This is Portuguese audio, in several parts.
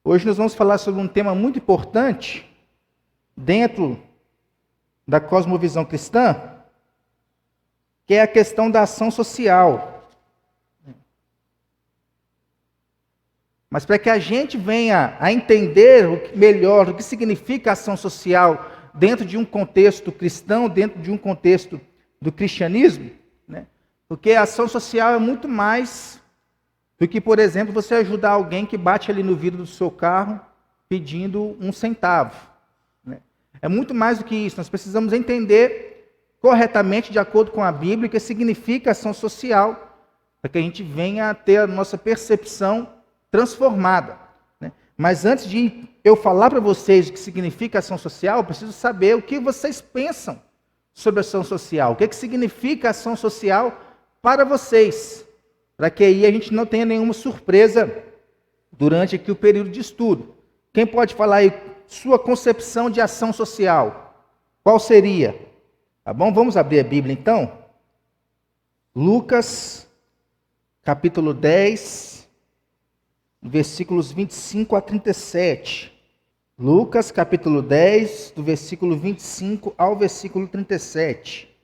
Hoje nós vamos falar sobre um tema muito importante dentro da cosmovisão cristã, que é a questão da ação social. Mas para que a gente venha a entender melhor o que significa ação social dentro de um contexto cristão, dentro de um contexto do cristianismo, né? Porque a ação social é muito mais do que, por exemplo, você ajudar alguém que bate ali no vidro do seu carro pedindo um centavo, né? É muito mais do que isso. Nós precisamos entender corretamente, de acordo com a Bíblia, o que significa ação social, para que a gente venha a ter a nossa percepção transformada, né? Mas antes de eu falar para vocês o que significa ação social, eu preciso saber o que vocês pensam sobre ação social. O que significa ação social para vocês, para que aí a gente não tenha nenhuma surpresa durante aqui o período de estudo. Quem pode falar aí sua concepção de ação social? Qual seria? Tá bom? Vamos abrir a Bíblia então? Lucas, capítulo 10, versículos 25 a 37. Lucas, capítulo 10, do versículo 25 ao versículo 37.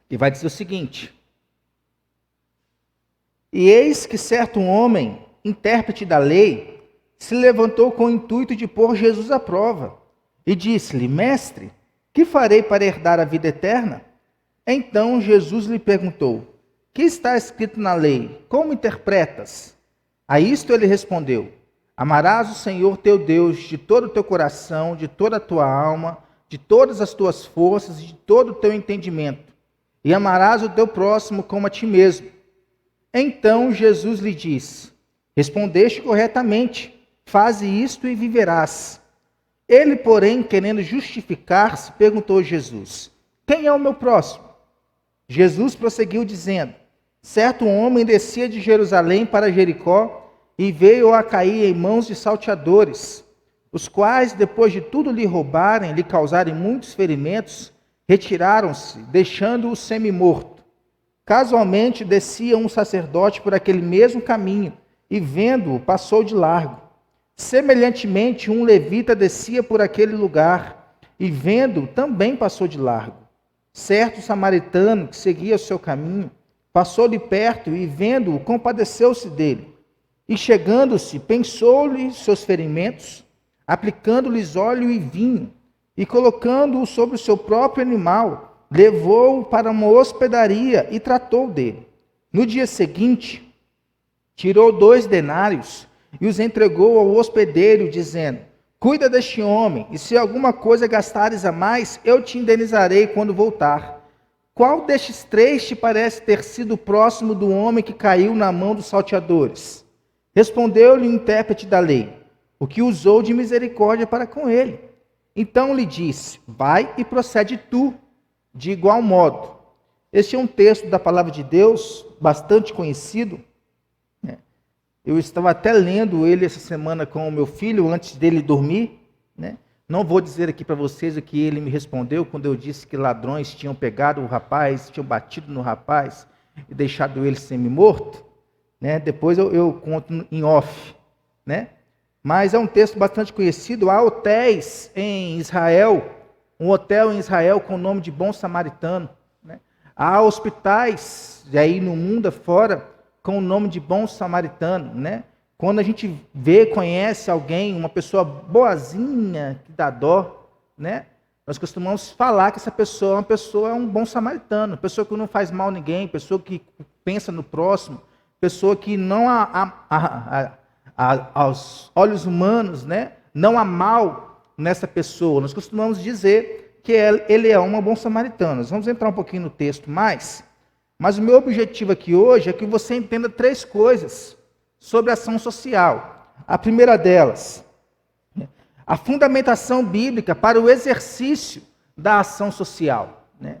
E vai dizer o seguinte: E eis que certo homem, intérprete da lei, se levantou com o intuito de pôr Jesus à prova, e disse-lhe: Mestre, que farei para herdar a vida eterna? Então Jesus lhe perguntou: Que está escrito na lei? Como interpretas? A isto ele respondeu: Amarás o Senhor teu Deus de todo o teu coração, de toda a tua alma, de todas as tuas forças e de todo o teu entendimento, e amarás o teu próximo como a ti mesmo. Então Jesus lhe disse: Respondeste corretamente, faze isto e viverás. Ele, porém, querendo justificar-se, perguntou a Jesus: Quem é o meu próximo? Jesus prosseguiu dizendo: Certo homem descia de Jerusalém para Jericó e veio a cair em mãos de salteadores, os quais, depois de tudo lhe roubarem, lhe causarem muitos ferimentos, retiraram-se, deixando-o semi-morto. Casualmente descia um sacerdote por aquele mesmo caminho e, vendo-o, passou de largo. Semelhantemente, um levita descia por aquele lugar e, vendo-o, também passou de largo. Certo samaritano que seguia o seu caminho passou-lhe perto e, vendo-o, compadeceu-se dele. E, chegando-se, pensou-lhe seus ferimentos, aplicando-lhes óleo e vinho, e, colocando-o sobre o seu próprio animal, levou-o para uma hospedaria e tratou dele. No dia seguinte, tirou 2 denários e os entregou ao hospedeiro, dizendo: Cuida deste homem, e se alguma coisa gastares a mais, eu te indenizarei quando voltar. Qual destes 3 te parece ter sido próximo do homem que caiu na mão dos salteadores? Respondeu-lhe o intérprete da lei: O que usou de misericórdia para com ele. Então lhe disse: Vai e procede tu de igual modo. Este é um texto da palavra de Deus bastante conhecido. Eu estava até lendo ele essa semana com o meu filho antes dele dormir, né? Não vou dizer aqui para vocês o que ele me respondeu quando eu disse que ladrões tinham pegado o rapaz, tinham batido no rapaz e deixado ele semi-morto, né? Depois eu conto em off, né? Mas é um texto bastante conhecido. Há hotéis em Israel, um hotel em Israel com o nome de Bom Samaritano, né? Há hospitais aí no mundo afora com o nome de Bom Samaritano, né? Quando a gente vê, conhece alguém, uma pessoa boazinha, que dá dó, né? Nós costumamos falar que essa pessoa é um bom samaritano, pessoa que não faz mal a ninguém, pessoa que pensa no próximo, pessoa que não aos olhos humanos, né? Não há mal nessa pessoa. Nós costumamos dizer que ele é um bom samaritano. Nós vamos entrar um pouquinho no texto mais, mas o meu objetivo aqui hoje é que você entenda 3 coisas sobre ação social. A primeira delas, a fundamentação bíblica para o exercício da ação social, né?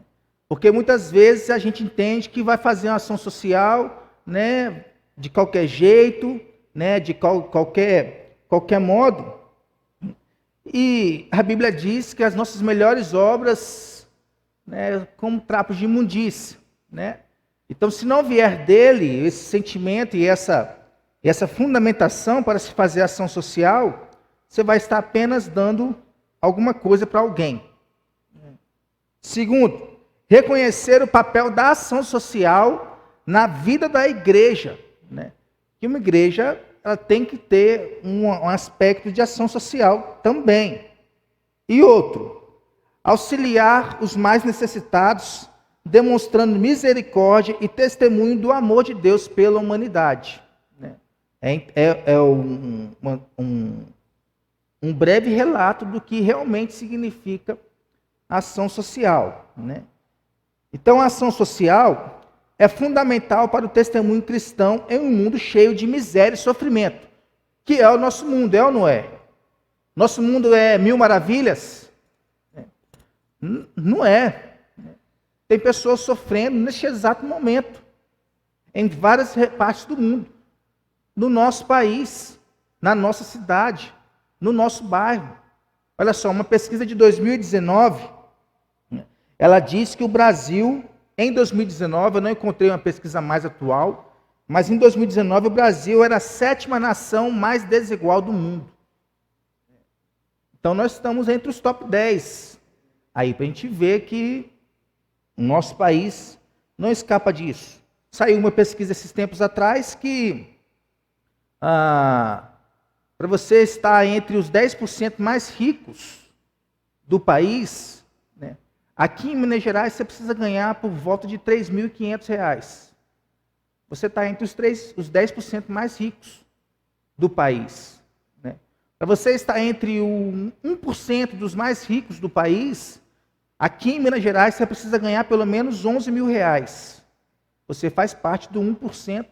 Porque muitas vezes a gente entende que vai fazer uma ação social, né, de qualquer jeito, né, de qualquer modo. E a Bíblia diz que as nossas melhores obras, né, como trapos de imundícia, né? Então, se não vier dele esse sentimento e E essa fundamentação para se fazer ação social, você vai estar apenas dando alguma coisa para alguém. Segundo, reconhecer o papel da ação social na vida da igreja, né? Que uma igreja ela tem que ter um aspecto de ação social também. E outro, auxiliar os mais necessitados, demonstrando misericórdia e testemunho do amor de Deus pela humanidade. É um breve relato do que realmente significa ação social, né? Então, a ação social é fundamental para o testemunho cristão em um mundo cheio de miséria e sofrimento, que é o nosso mundo, é ou não é? Nosso mundo é mil maravilhas? Não é. Tem pessoas sofrendo neste exato momento, em várias partes do mundo, no nosso país, na nossa cidade, no nosso bairro. Olha só, uma pesquisa de 2019, ela diz que o Brasil, em 2019, eu não encontrei uma pesquisa mais atual, mas em 2019 o Brasil era a 7ª nação mais desigual do mundo. Então nós estamos entre os top 10. Aí para a gente ver que o nosso país não escapa disso. Saiu uma pesquisa esses tempos atrás que para você estar entre os 10% mais ricos do país, né, aqui em Minas Gerais você precisa ganhar por volta de R$ 3.500. Você está entre os 10% mais ricos do país. Né? Para você estar entre o 1% dos mais ricos do país, aqui em Minas Gerais você precisa ganhar pelo menos R$ 11.000. Você faz parte do 1%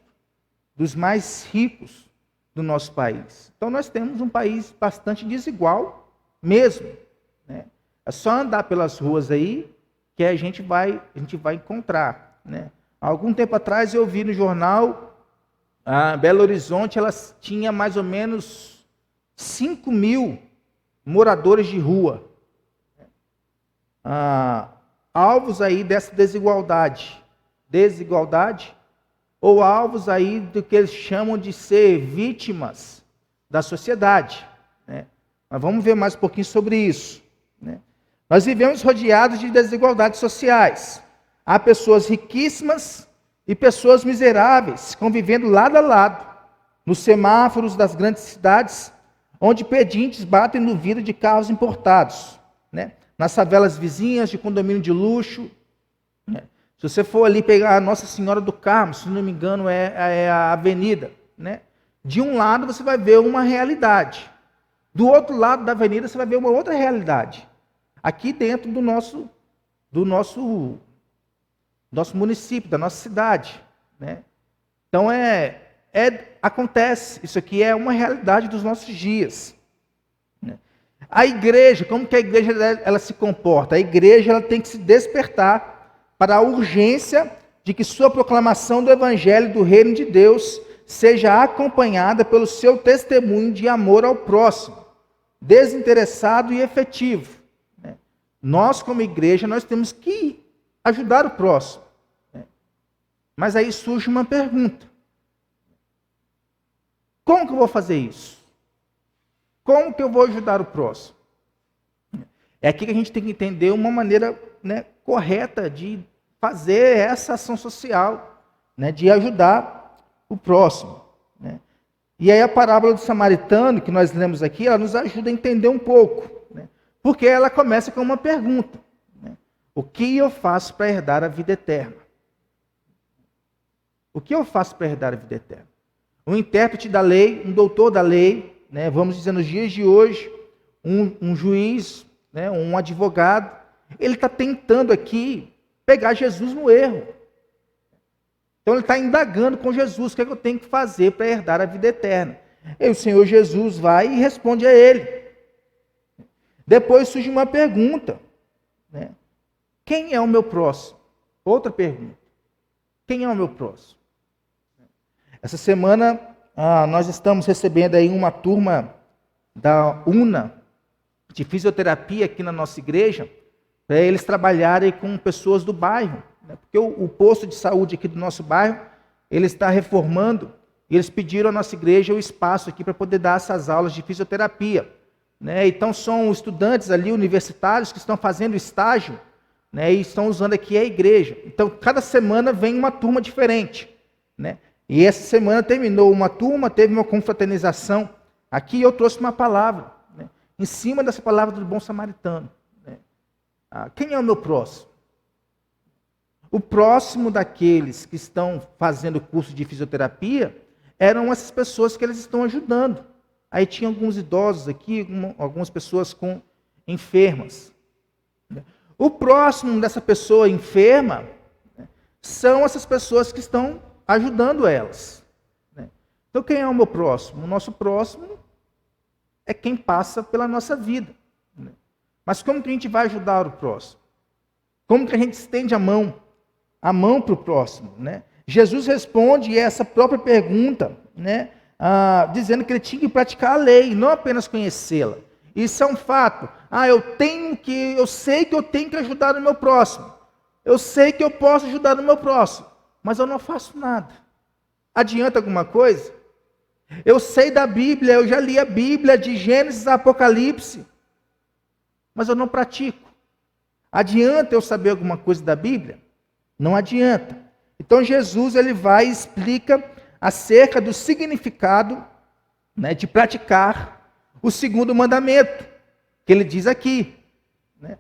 dos mais ricos do nosso país. Então nós temos um país bastante desigual mesmo, né? É só andar pelas ruas aí que a gente vai encontrar, né? Há algum tempo atrás eu vi no jornal Belo Horizonte, ela tinha mais ou menos 5.000 moradores de rua, alvos aí dessa desigualdade, ou alvos aí do que eles chamam de ser vítimas da sociedade, né? Mas vamos ver mais um pouquinho sobre isso, né? Nós vivemos rodeados de desigualdades sociais. Há pessoas riquíssimas e pessoas miseráveis convivendo lado a lado, nos semáforos das grandes cidades, onde pedintes batem no vidro de carros importados, né? Nas favelas vizinhas de condomínio de luxo, né? Se você for ali pegar a Nossa Senhora do Carmo, se não me engano é a avenida, né? De um lado você vai ver uma realidade, do outro lado da avenida você vai ver uma outra realidade, aqui dentro do nosso município, da nossa cidade, né? Então acontece, isso aqui é uma realidade dos nossos dias, né? A igreja, como que a igreja ela se comporta? A igreja ela tem que se despertar para a urgência de que sua proclamação do Evangelho do Reino de Deus seja acompanhada pelo seu testemunho de amor ao próximo, desinteressado e efetivo. Nós, como igreja, nós temos que ajudar o próximo. Mas aí surge uma pergunta. Como que eu vou fazer isso? Como que eu vou ajudar o próximo? É aqui que a gente tem que entender uma maneira, né, correta de fazer essa ação social, né, de ajudar o próximo, né? E aí a parábola do samaritano, que nós lemos aqui, ela nos ajuda a entender um pouco, né? Porque ela começa com uma pergunta, né? O que eu faço para herdar a vida eterna? O que eu faço para herdar a vida eterna? Um intérprete da lei, um doutor da lei, né, vamos dizer nos dias de hoje, um juiz, né, um advogado, ele está tentando aqui pegar Jesus no erro. Então ele está indagando com Jesus, o que é que eu tenho que fazer para herdar a vida eterna? E o Senhor Jesus vai e responde a ele. Depois surge uma pergunta, né? Quem é o meu próximo? Outra pergunta. Quem é o meu próximo? Essa semana nós estamos recebendo aí uma turma da UNA, de fisioterapia aqui na nossa igreja, para eles trabalharem com pessoas do bairro, né? Porque o posto de saúde aqui do nosso bairro, ele está reformando E eles pediram à nossa igreja o espaço aqui para poder dar essas aulas de fisioterapia. Né? Então são estudantes ali, universitários, que estão fazendo estágio, né? E estão usando aqui a igreja. Então cada semana vem uma turma diferente. Né? E essa semana terminou uma turma, teve uma confraternização. Aqui eu trouxe uma palavra, né? Em cima dessa palavra do bom samaritano. Né? Quem é o meu próximo? O próximo daqueles que estão fazendo o curso de fisioterapia eram essas pessoas que eles estão ajudando. Aí tinha alguns idosos aqui, algumas pessoas enfermas. O próximo dessa pessoa enferma são essas pessoas que estão ajudando elas. Então quem é o meu próximo? O nosso próximo é quem passa pela nossa vida. Mas como que a gente vai ajudar o próximo? Como que a gente estende a mão para o próximo? Né? Jesus responde essa própria pergunta, né? Dizendo que ele tinha que praticar a lei, não apenas conhecê-la. Isso é um fato. Eu sei que eu tenho que ajudar o meu próximo. Eu sei que eu posso ajudar o meu próximo, mas eu não faço nada. Adianta alguma coisa? Eu sei da Bíblia, eu já li a Bíblia de Gênesis a Apocalipse, mas eu não pratico. Adianta eu saber alguma coisa da Bíblia? Não adianta. Então Jesus ele vai e explica acerca do significado, né, de praticar o segundo mandamento, que ele diz aqui, né,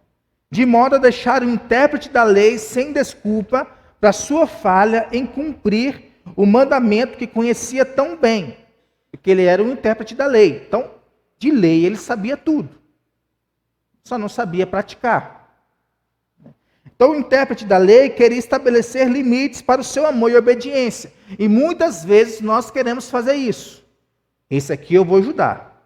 de modo a deixar o intérprete da lei sem desculpa para sua falha em cumprir o mandamento que conhecia tão bem, porque ele era o intérprete da lei. Então, de lei ele sabia tudo, só não sabia praticar. Então, o intérprete da lei queria estabelecer limites para o seu amor e obediência. E muitas vezes nós queremos fazer isso. Esse aqui eu vou ajudar.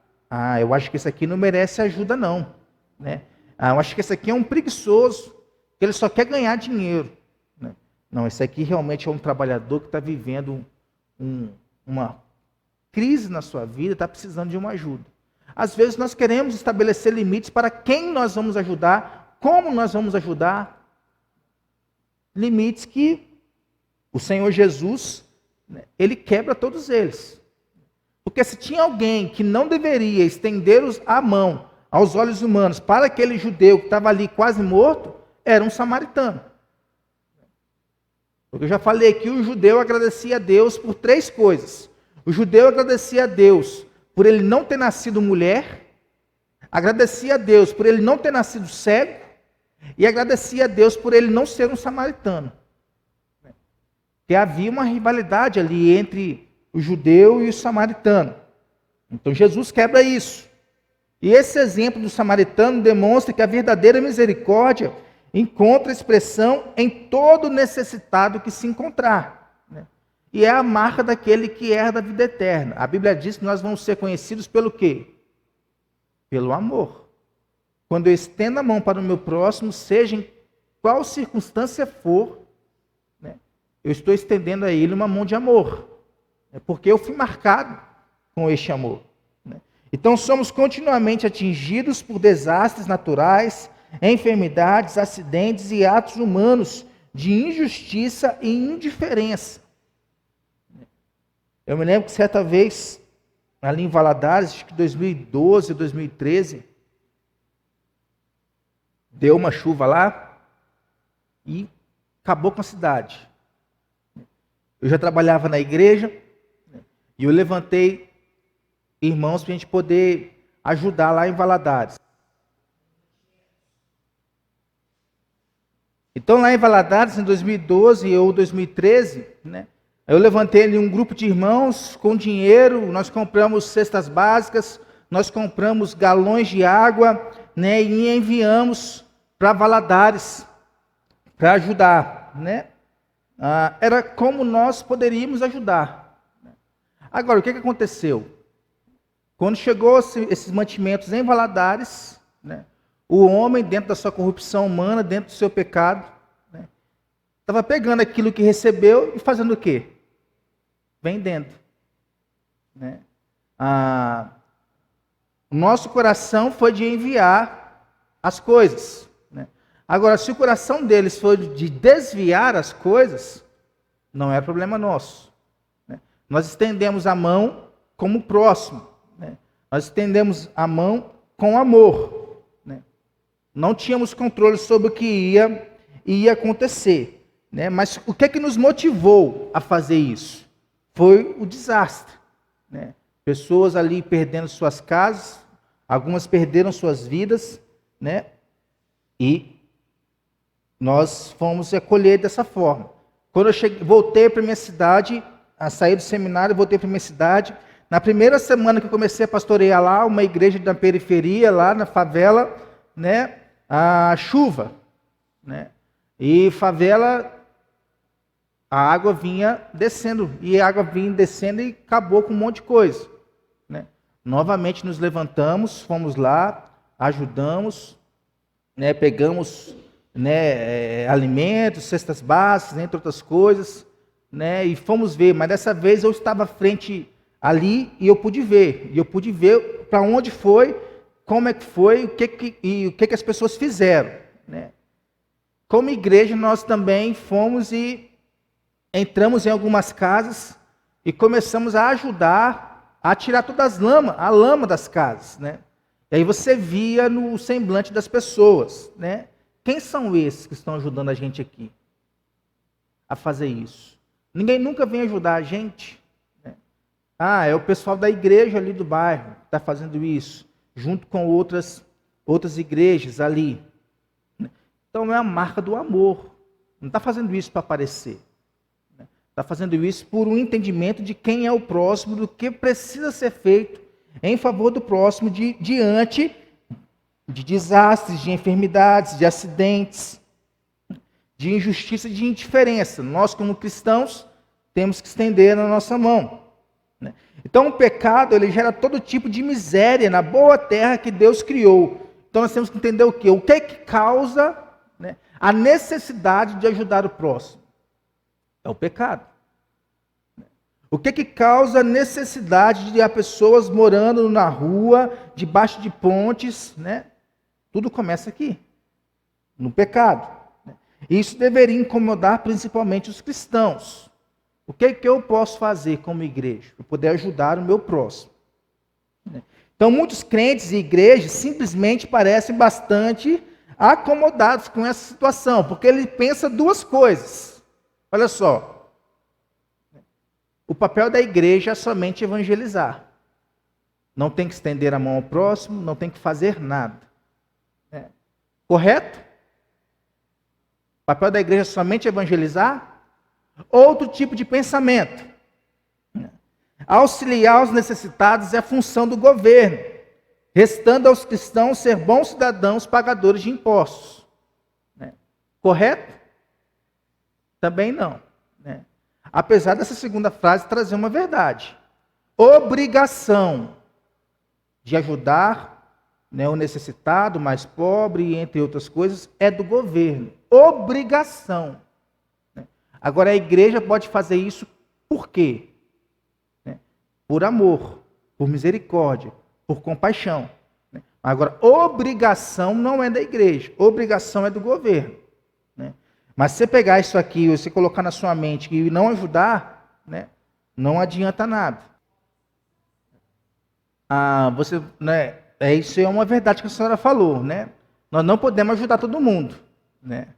Eu acho que esse aqui não merece ajuda, não. Né? Eu acho que esse aqui é um preguiçoso, que ele só quer ganhar dinheiro. Né? Não, esse aqui realmente é um trabalhador que está vivendo uma crise na sua vida, está precisando de uma ajuda. Às vezes nós queremos estabelecer limites para quem nós vamos ajudar, como nós vamos ajudar. Limites que o Senhor Jesus, né, ele quebra todos eles. Porque se tinha alguém que não deveria estender a mão aos olhos humanos para aquele judeu que estava ali quase morto, era um samaritano. Porque eu já falei que o judeu agradecia a Deus por 3 coisas. O judeu agradecia a Deus por ele não ter nascido mulher, agradecia a Deus por ele não ter nascido cego, e agradecia a Deus por ele não ser um samaritano. Porque havia uma rivalidade ali entre o judeu e o samaritano. Então Jesus quebra isso. E esse exemplo do samaritano demonstra que a verdadeira misericórdia encontra expressão em todo necessitado que se encontrar. E é a marca daquele que herda a vida eterna. A Bíblia diz que nós vamos ser conhecidos pelo quê? Pelo amor. Quando eu estendo a mão para o meu próximo, seja em qual circunstância for, né, eu estou estendendo a ele uma mão de amor. Porque eu fui marcado com este amor. Né? Então somos continuamente atingidos por desastres naturais, enfermidades, acidentes e atos humanos de injustiça e indiferença. Eu me lembro que certa vez, ali em Valadares, acho que 2012, 2013, deu uma chuva lá e acabou com a cidade. Eu já trabalhava na igreja e eu levantei irmãos para a gente poder ajudar lá em Valadares. Então lá em Valadares, em 2012 ou 2013, né, eu levantei ali um grupo de irmãos com dinheiro, nós compramos cestas básicas, nós compramos galões de água, né, e enviamos para Valadares para ajudar, né? Era como nós poderíamos ajudar. Agora, o que aconteceu? Quando chegou esses mantimentos em Valadares, né, o homem, dentro da sua corrupção humana, dentro do seu pecado, né, estava pegando aquilo que recebeu e fazendo o quê? Vendendo. Né? O nosso coração foi de enviar as coisas. Né? Agora, se o coração deles foi de desviar as coisas, não é problema nosso. Né? nós estendemos a mão como próximo, né? Nós estendemos a mão com amor, né? Não tínhamos controle sobre o que ia acontecer, né? Mas o que é que nos motivou a fazer isso? Foi o desastre, né? Pessoas ali perdendo suas casas, algumas perderam suas vidas, né? E nós fomos acolher dessa forma. Quando eu voltei para minha cidade, a sair do seminário, voltei para minha cidade. Na primeira semana que eu comecei a pastorear lá, uma igreja da periferia, lá na favela, né? A chuva, né? E favela, a água vinha descendo, e a água vinha descendo e acabou com um monte de coisa, né? Novamente nos levantamos, fomos lá, ajudamos, né? Pegamos, né, alimentos, cestas básicas, entre outras coisas, né? E fomos ver, mas dessa vez eu estava à frente ali e eu pude ver para onde foi, como é que foi, o que as pessoas fizeram, né? Como igreja nós também fomos e entramos em algumas casas e começamos a ajudar a tirar toda a lama das casas, né? E aí você via no semblante das pessoas, né? Quem são esses que estão ajudando a gente aqui a fazer isso? Ninguém nunca vem ajudar a gente, né? Ah, é o pessoal da igreja ali do bairro que está fazendo isso, junto com outras igrejas ali. Então é a marca do amor. Não está fazendo isso para aparecer. Está fazendo isso por um entendimento de quem é o próximo, do que precisa ser feito em favor do próximo diante de desastres, de enfermidades, de acidentes, de injustiça, de indiferença. Nós, como cristãos, temos que estender na nossa mão, né? Então, o pecado, ele gera todo tipo de miséria na boa terra que Deus criou. Então, nós temos que entender o quê? O que é que causa, né, a necessidade de ajudar o próximo? É o pecado. O que é que causa a necessidade de há pessoas morando na rua, debaixo de pontes, né? Tudo começa aqui, no pecado. Isso deveria incomodar principalmente os cristãos. O que é que eu posso fazer como igreja para poder ajudar o meu próximo? Então, muitos crentes e igrejas simplesmente parecem bastante acomodados com essa situação, porque ele pensa duas coisas. Olha só, o papel da igreja é somente evangelizar. Não tem que estender a mão ao próximo, não tem que fazer nada. Correto? O papel da igreja é somente evangelizar? Outro tipo de pensamento. Auxiliar os necessitados é a função do governo, restando aos cristãos ser bons cidadãos pagadores de impostos. Correto? Também não. Apesar dessa segunda frase trazer uma verdade. Obrigação de ajudar, né, o necessitado, o mais pobre, entre outras coisas, é do governo. Obrigação. Agora, a igreja pode fazer isso por quê? Por amor, por misericórdia, por compaixão. Agora, obrigação não é da igreja, obrigação é do governo. Mas se você pegar isso aqui e você colocar na sua mente e não ajudar, né, não adianta nada. Isso é uma verdade que a senhora falou, né? Nós não podemos ajudar todo mundo, né?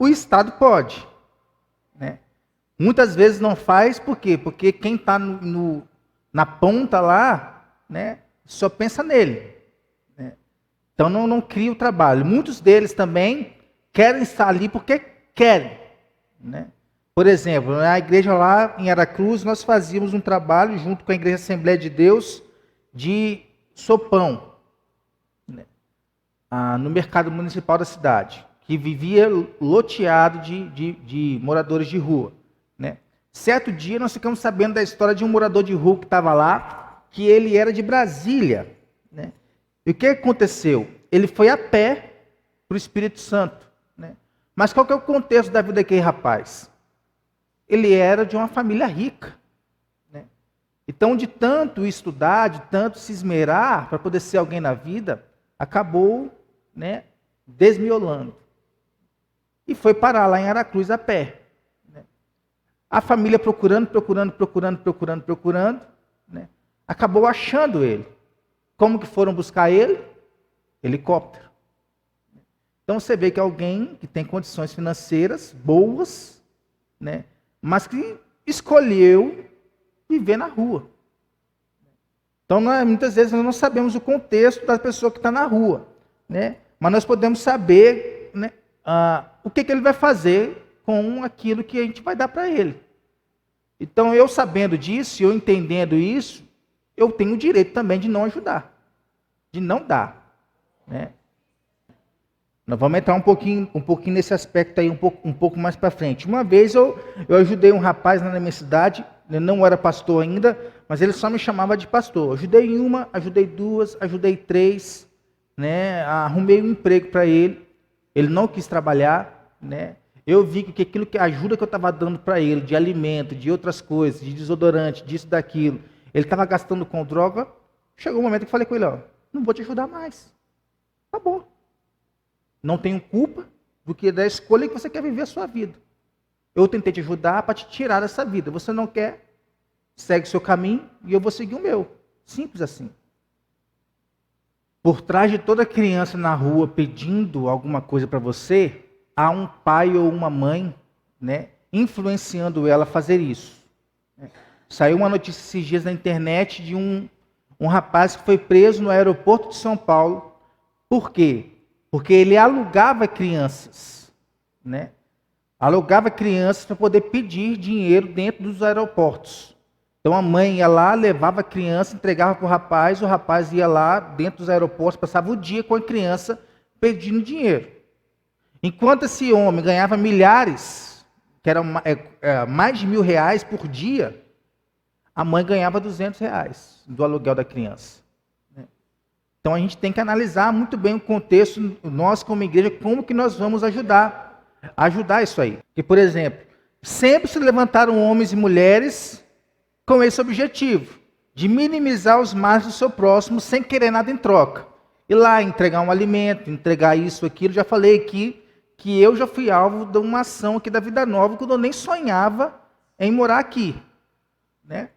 O Estado pode, né? Muitas vezes não faz, por quê? Porque quem está na ponta lá, né, só pensa nele, né? Então não cria o trabalho. Muitos deles também querem estar ali porque querem, né? Por exemplo, na igreja lá em Aracruz, nós fazíamos um trabalho junto com a Igreja Assembleia de Deus de sopão, né, no mercado municipal da cidade, que vivia loteado de moradores de rua, né? Certo dia nós ficamos sabendo da história de um morador de rua que estava lá, que ele era de Brasília, né? E o que aconteceu? Ele foi a pé para o Espírito Santo, né? Mas qual que é o contexto da vida daquele rapaz? Ele era de uma família rica, né? Então, de tanto estudar, de tanto se esmerar para poder ser alguém na vida, acabou, né, desmiolando. E foi parar lá em Aracruz a pé, né? A família procurando, né? Acabou achando ele. Como que foram buscar ele? Helicóptero. Então você vê que alguém que tem condições financeiras boas, né? Mas que escolheu viver na rua. Então, muitas vezes nós não sabemos o contexto da pessoa que está na rua, né? Mas nós podemos saber, né, o que ele vai fazer com aquilo que a gente vai dar para ele. Então, eu sabendo disso, eu entendendo isso, eu tenho o direito também de não ajudar, de não dar, né? Nós vamos entrar um pouquinho nesse aspecto aí, um pouco mais para frente. Uma vez eu ajudei um rapaz na minha cidade, eu não era pastor ainda, mas ele só me chamava de pastor. Ajudei uma, ajudei duas, ajudei três, né? Arrumei um emprego para ele. Ele não quis trabalhar, né? Eu vi que aquilo que a ajuda que eu estava dando para ele, de alimento, de outras coisas, de desodorante, disso, daquilo, ele estava gastando com droga. Chegou um momento que eu falei com ele, ó, não vou te ajudar mais. Acabou. Não tenho culpa do que da escolha que você quer viver a sua vida. Eu tentei te ajudar para te tirar dessa vida. Você não quer? Segue o seu caminho e eu vou seguir o meu. Simples assim. Por trás de toda criança na rua pedindo alguma coisa para você, há um pai ou uma mãe, né, influenciando ela a fazer isso. Saiu uma notícia esses dias na internet de um rapaz que foi preso no aeroporto de São Paulo. Por quê? Porque ele alugava crianças, né? Alugava crianças para poder pedir dinheiro dentro dos aeroportos. Então a mãe ia lá, levava a criança, entregava para o rapaz ia lá dentro dos aeroportos, passava o dia com a criança pedindo dinheiro. Enquanto esse homem ganhava milhares, que era mais de R$ 1.000 por dia, a mãe ganhava R$ 200 do aluguel da criança. Então a gente tem que analisar muito bem o contexto, nós como igreja, como que nós vamos ajudar isso aí. Porque, por exemplo, sempre se levantaram homens e mulheres com esse objetivo, de minimizar os males do seu próximo sem querer nada em troca. Ir lá entregar um alimento, entregar isso, aquilo. Já falei aqui que eu já fui alvo de uma ação aqui da Vida Nova, quando eu nem sonhava em morar aqui, né?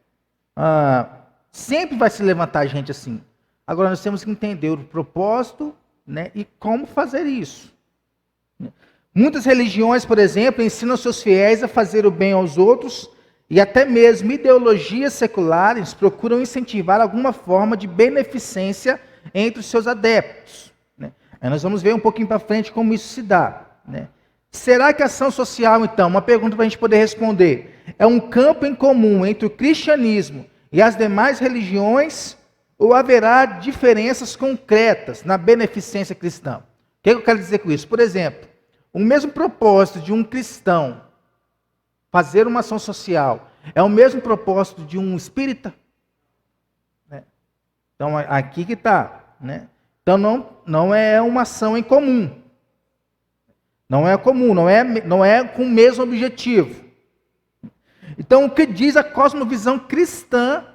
Sempre vai se levantar gente assim. Agora nós temos que entender o propósito, né, e como fazer isso. Muitas religiões, por exemplo, ensinam seus fiéis a fazer o bem aos outros e até mesmo ideologias seculares procuram incentivar alguma forma de beneficência entre os seus adeptos, né? Aí nós vamos ver um pouquinho para frente como isso se dá, né? Será que a ação social, então, uma pergunta para a gente poder responder, é um campo em comum entre o cristianismo e as demais religiões, ou haverá diferenças concretas na beneficência cristã? O que eu quero dizer com isso? Por exemplo, o mesmo propósito de um cristão fazer uma ação social é o mesmo propósito de um espírita? Né? Então, aqui que está. Né? Então, não é uma ação em comum. Não é comum, não é com o mesmo objetivo. Então, o que diz a cosmovisão cristã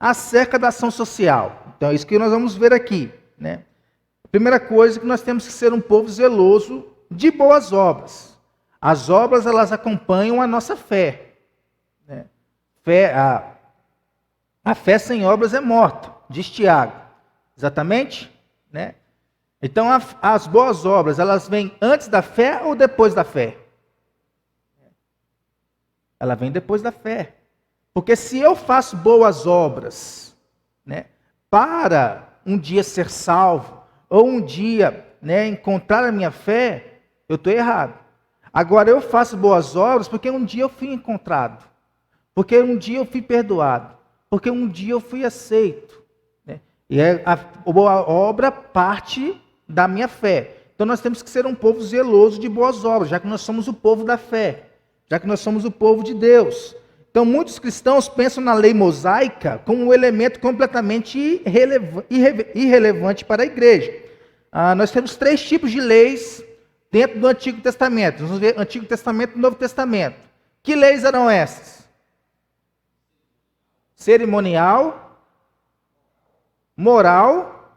acerca da ação social? Então, é isso que nós vamos ver aqui, né? A primeira coisa é que nós temos que ser um povo zeloso de boas obras. As obras, elas acompanham a nossa fé, né? A fé sem obras é morta, diz Tiago. Exatamente? Né? Então, as boas obras, elas vêm antes da fé ou depois da fé? Ela vem depois da fé. Porque se eu faço boas obras, né, para um dia ser salvo, ou um dia, né, encontrar a minha fé, eu estou errado. Agora eu faço boas obras porque um dia eu fui encontrado, porque um dia eu fui perdoado, porque um dia eu fui aceito, né? E a boa obra parte da minha fé. Então nós temos que ser um povo zeloso de boas obras, já que nós somos o povo da fé, já que nós somos o povo de Deus. Então, muitos cristãos pensam na lei mosaica como um elemento completamente irrelevante para a igreja. Nós temos 3 tipos de leis dentro do Antigo Testamento. Vamos ver Antigo Testamento e Novo Testamento. Que leis eram essas? Cerimonial, moral,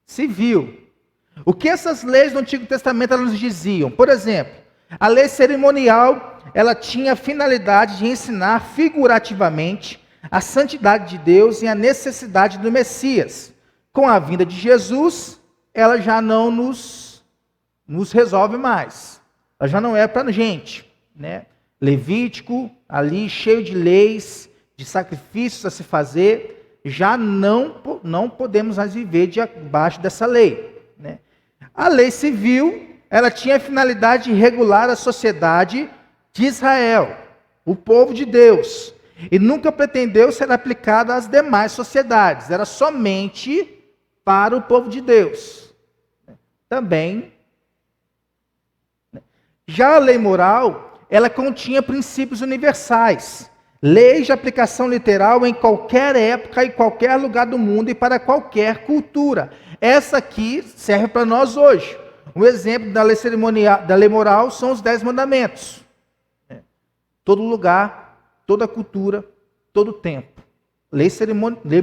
civil. O que essas leis do Antigo Testamento elas nos diziam? Por exemplo, A lei cerimonial, ela tinha a finalidade de ensinar figurativamente a santidade de Deus e a necessidade do Messias. Com a vinda de Jesus, ela já não nos resolve mais. Ela já não é para a gente, né? Levítico, ali cheio de leis, de sacrifícios a se fazer, já não podemos mais viver debaixo dessa lei, né? A lei civil, ela tinha a finalidade de regular a sociedade de Israel, o povo de Deus, e nunca pretendeu ser aplicada às demais sociedades, era somente para o povo de Deus. Também, já a lei moral, ela continha princípios universais, leis de aplicação literal em qualquer época e qualquer lugar do mundo e para qualquer cultura. Essa aqui serve para nós hoje. Um exemplo da lei cerimonial, da lei moral, são os 10 mandamentos. Todo lugar, toda cultura, todo tempo. Lei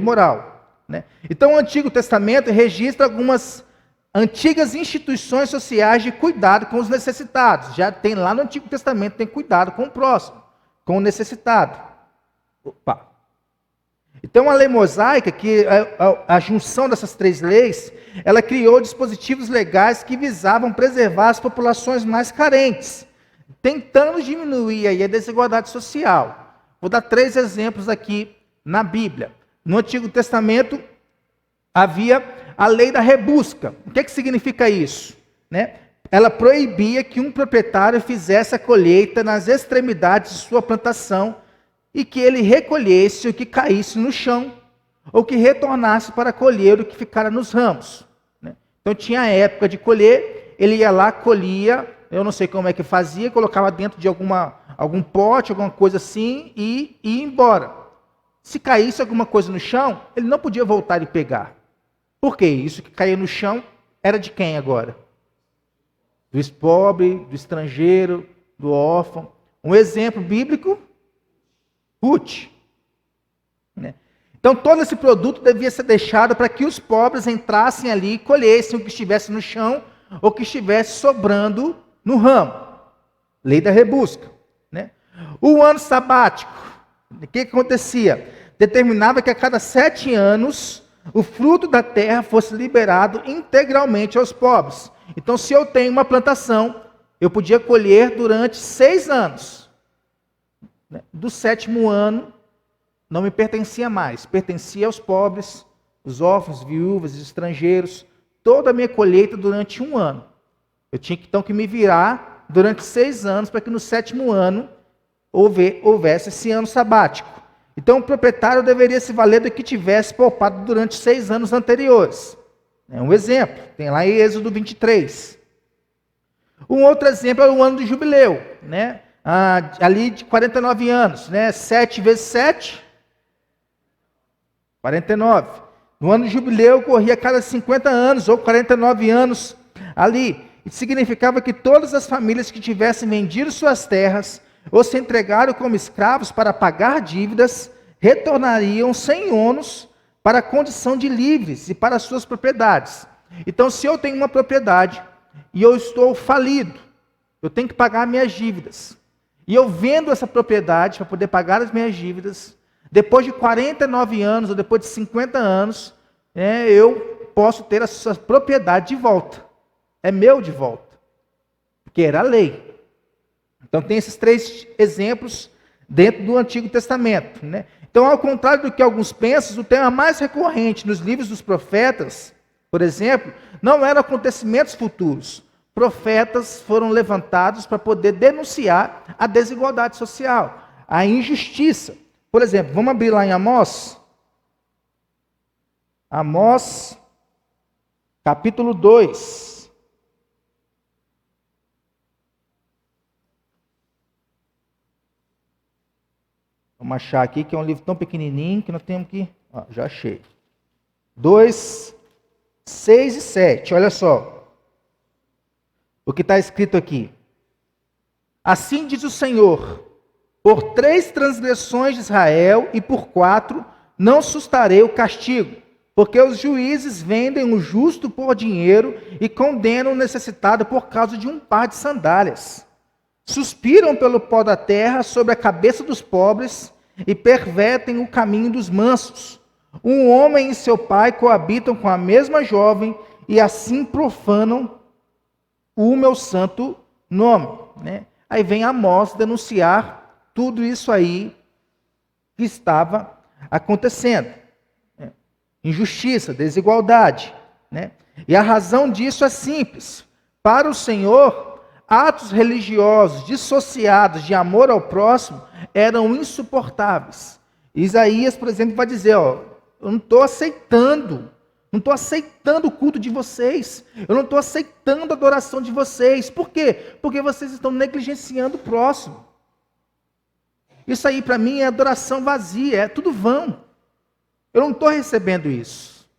moral, né? Então o Antigo Testamento registra algumas antigas instituições sociais de cuidado com os necessitados. Já tem lá no Antigo Testamento, tem cuidado com o próximo, com o necessitado. Opa. Então a lei mosaica, que é a junção dessas 3 leis, ela criou dispositivos legais que visavam preservar as populações mais carentes, tentando diminuir aí a desigualdade social. Vou dar 3 exemplos aqui na Bíblia. No Antigo Testamento havia a lei da rebusca. O que significa isso? Né? Ela proibia que um proprietário fizesse a colheita nas extremidades de sua plantação e que ele recolhesse o que caísse no chão, ou que retornasse para colher o que ficara nos ramos. Né? Então tinha a época de colher, ele ia lá, colhia, eu não sei como é que fazia, colocava dentro de algum pote, alguma coisa assim, e ia embora. Se caísse alguma coisa no chão, ele não podia voltar e pegar. Por quê? Isso que caía no chão era de quem agora? Do pobre, do estrangeiro, do órfão. Um exemplo bíblico, Ruth. Né? Então todo esse produto devia ser deixado para que os pobres entrassem ali e colhessem o que estivesse no chão ou que estivesse sobrando no ramo. Lei da rebusca. Né? O ano sabático, o que acontecia? Determinava que a cada 7 anos o fruto da terra fosse liberado integralmente aos pobres. Então se eu tenho uma plantação, eu podia colher durante 6 anos. Do 7º ano, não me pertencia mais, pertencia aos pobres, os órfãos, viúvas, estrangeiros, toda a minha colheita durante 1 ano. Eu tinha então que me virar durante 6 anos, para que no 7º ano houvesse esse ano sabático. Então o proprietário deveria se valer do que tivesse poupado durante 6 anos anteriores. É um exemplo, tem lá em Êxodo 23. Um outro exemplo é o ano do jubileu, né? Ali de 49 anos, né? 7 vezes 7, 49. No ano de jubileu ocorria a cada 50 anos, ou 49 anos ali. Isso significava que todas as famílias que tivessem vendido suas terras, ou se entregaram como escravos para pagar dívidas, retornariam sem ônus para a condição de livres e para suas propriedades. Então, se eu tenho uma propriedade e eu estou falido, eu tenho que pagar minhas dívidas. E eu vendo essa propriedade para poder pagar as minhas dívidas, depois de 49 anos ou depois de 50 anos, eu posso ter essa propriedade de volta. É meu de volta. Porque era a lei. Então tem esses 3 exemplos dentro do Antigo Testamento. Né? Então, ao contrário do que alguns pensam, o tema mais recorrente nos livros dos profetas, por exemplo, não eram acontecimentos futuros. Profetas foram levantados para poder denunciar a desigualdade social, a injustiça. Por exemplo, vamos abrir lá em Amós. Amós, capítulo 2. Vamos achar aqui, que é um livro tão pequenininho que nós temos que... já achei. 2, 6 e 7, olha só. O que está escrito aqui. Assim diz o Senhor: por 3 transgressões de Israel e por 4 não sustarei o castigo, porque os juízes vendem o justo por dinheiro e condenam o necessitado por causa de um par de sandálias. Suspiram pelo pó da terra sobre a cabeça dos pobres e pervertem o caminho dos mansos. Um homem e seu pai coabitam com a mesma jovem e assim profanam o meu santo nome. Né? Aí vem Amós denunciar tudo isso aí que estava acontecendo. Né? Injustiça, desigualdade. Né? E a razão disso é simples. Para o Senhor, atos religiosos dissociados de amor ao próximo eram insuportáveis. Isaías, por exemplo, vai dizer, ó, eu não estou aceitando o culto de vocês, eu não estou aceitando a adoração de vocês. Por quê? Porque vocês estão negligenciando o próximo. Isso aí para mim é adoração vazia, é tudo vão. Eu não estou recebendo isso,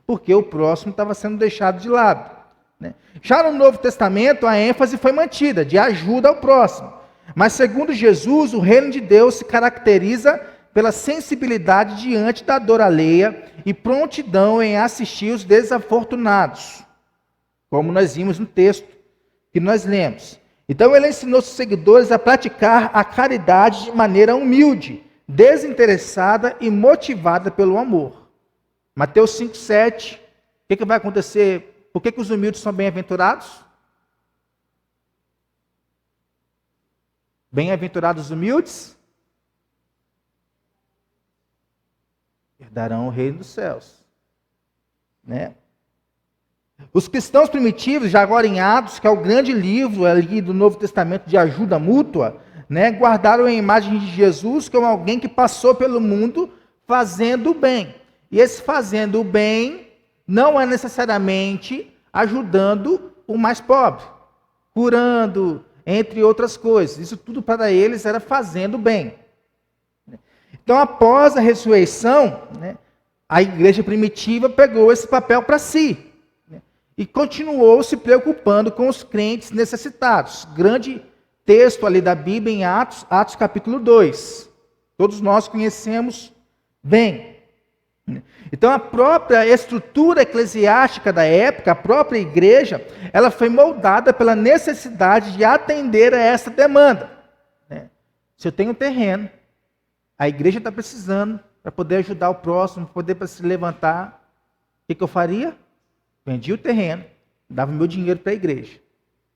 porque o próximo estava sendo deixado de lado. Né? Já no Novo Testamento, a ênfase foi mantida, de ajuda ao próximo. Mas segundo Jesus, o reino de Deus se caracteriza pela sensibilidade diante da dor alheia e prontidão em assistir os desafortunados, como nós vimos no texto que nós lemos. Então ele ensinou seus seguidores a praticar a caridade de maneira humilde, desinteressada e motivada pelo amor. Mateus 5,7, o que vai acontecer? Por que os humildes são bem-aventurados? Bem-aventurados os humildes herdarão o reino dos céus. Né? Os cristãos primitivos, já agora em Atos, que é o grande livro ali do Novo Testamento de ajuda mútua, né, guardaram a imagem de Jesus como alguém que passou pelo mundo fazendo o bem. E esse fazendo o bem não é necessariamente ajudando o mais pobre, curando, entre outras coisas. Isso tudo para eles era fazendo o bem. Então, após a ressurreição, né, a igreja primitiva pegou esse papel para si, né, e continuou se preocupando com os crentes necessitados. Grande texto ali da Bíblia em Atos, Atos capítulo 2. Todos nós conhecemos bem. Então, a própria estrutura eclesiástica da época, a própria igreja, ela foi moldada pela necessidade de atender a essa demanda. Né? Se eu tenho um terreno, a igreja está precisando para poder ajudar o próximo, para poder se levantar. O que eu faria? Vendia o terreno, dava meu dinheiro para a igreja.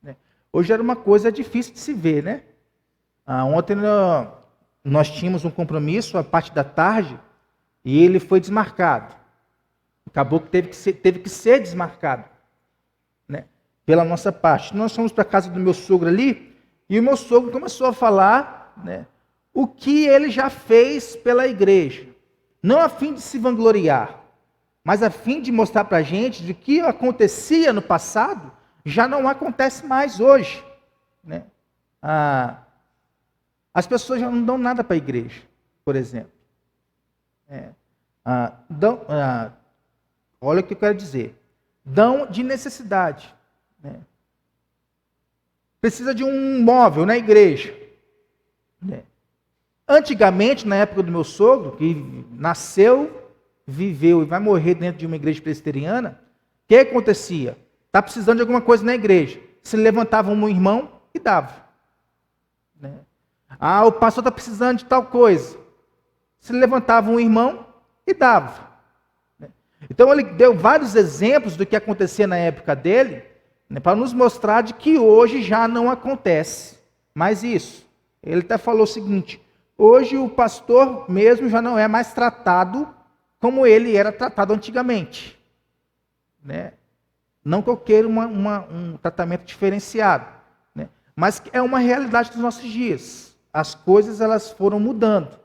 Né? Hoje era uma coisa difícil de se ver, né? Ontem nós tínhamos um compromisso, a parte da tarde, e ele foi desmarcado. Acabou que teve que ser desmarcado, né? Pela nossa parte. Nós fomos para a casa do meu sogro ali, e o meu sogro começou a falar, né, o que ele já fez pela igreja. Não a fim de se vangloriar, mas a fim de mostrar para a gente de que acontecia no passado, já não acontece mais hoje. Né? As pessoas já não dão nada para a igreja, por exemplo. Olha o que eu quero dizer. Dão de necessidade. Né? Precisa de um móvel na igreja. Né? Antigamente, na época do meu sogro, que nasceu, viveu e vai morrer dentro de uma igreja presbiteriana, o que acontecia? Está precisando de alguma coisa na igreja. Se levantava um irmão e dava. Né? O pastor está precisando de tal coisa. Se levantava um irmão e dava. Né? Então ele deu vários exemplos do que acontecia na época dele, né, para nos mostrar de que hoje já não acontece mais isso. Ele até falou o seguinte: hoje o pastor mesmo já não é mais tratado como ele era tratado antigamente. Né? Não que eu queira um tratamento diferenciado, né? Mas é uma realidade dos nossos dias. As coisas elas foram mudando.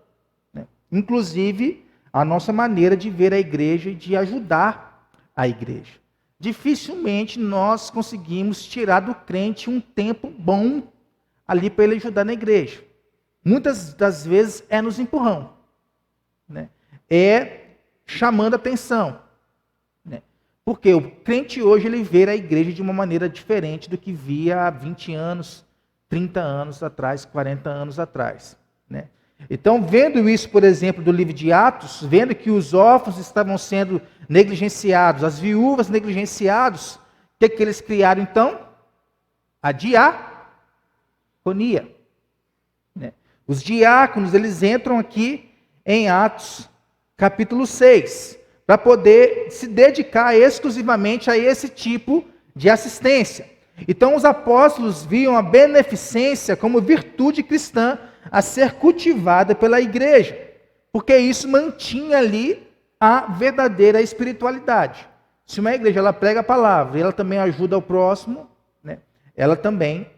Né? Inclusive a nossa maneira de ver a igreja e de ajudar a igreja. Dificilmente nós conseguimos tirar do crente um tempo bom ali para ele ajudar na igreja. Muitas das vezes é nos empurrão, né? É chamando atenção, né? Porque o crente hoje ele vê a igreja de uma maneira diferente do que via há 20 anos, 30 anos atrás, 40 anos atrás, né? Então, vendo isso, por exemplo, do livro de Atos, vendo que os órfãos estavam sendo negligenciados, as viúvas negligenciados, o que eles criaram então? A diaconia. Né? Os diáconos, eles entram aqui em Atos capítulo 6, para poder se dedicar exclusivamente a esse tipo de assistência. Então os apóstolos viam a beneficência como virtude cristã a ser cultivada pela igreja, porque isso mantinha ali a verdadeira espiritualidade. Se uma igreja ela prega a palavra e ela também ajuda o próximo, né, ela também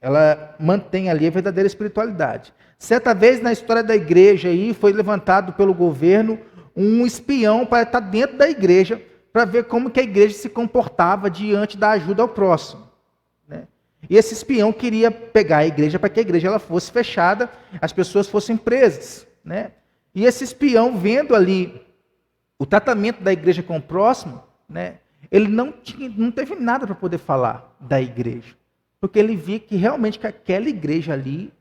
ela mantém ali a verdadeira espiritualidade. Certa vez na história da igreja aí foi levantado pelo governo um espião para estar dentro da igreja para ver como que a igreja se comportava diante da ajuda ao próximo. Né? E esse espião queria pegar a igreja para que a igreja ela fosse fechada, as pessoas fossem presas. Né? E esse espião, vendo ali o tratamento da igreja com o próximo, né, ele não teve nada para poder falar da igreja. Porque ele via que realmente que aquela igreja ali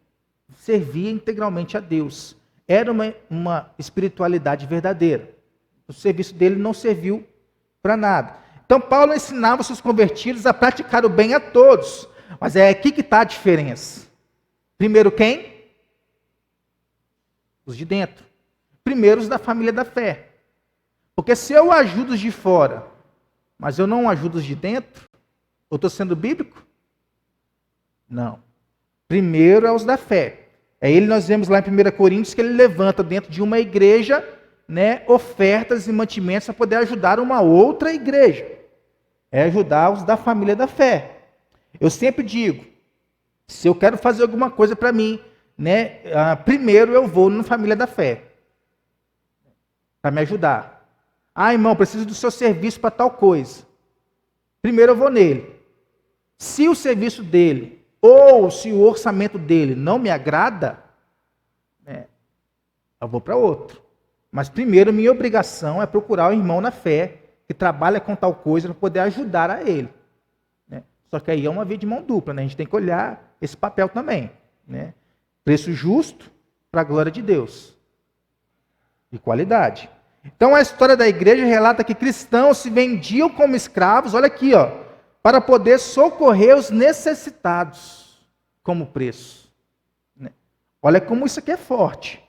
servia integralmente a Deus. Era uma espiritualidade verdadeira. O serviço dele não serviu para nada. Então Paulo ensinava os seus convertidos a praticar o bem a todos. Mas é aqui que está a diferença. Primeiro quem? Os de dentro. Primeiro os da família da fé. Porque se eu ajudo os de fora, mas eu não ajudo os de dentro, eu estou sendo bíblico? Não. Primeiro é os da fé. É ele, nós vemos lá em 1 Coríntios, que ele levanta dentro de uma igreja, né, ofertas e mantimentos para poder ajudar uma outra igreja. É ajudar os da família da fé. Eu sempre digo, se eu quero fazer alguma coisa para mim, né, primeiro eu vou na família da fé. Para me ajudar. Ah, irmão, preciso do seu serviço para tal coisa. Primeiro eu vou nele. Se o serviço dele, ou se o orçamento dele não me agrada, né, eu vou para outro. Mas primeiro minha obrigação é procurar o irmão na fé, que trabalha com tal coisa, para poder ajudar a ele. Né? Só que aí é uma via de mão dupla, né? A gente tem que olhar esse papel também. Né? Preço justo para a glória de Deus. E qualidade. Então a história da igreja relata que cristãos se vendiam como escravos, olha aqui, ó, para poder socorrer os necessitados como preço. Olha como isso aqui é forte.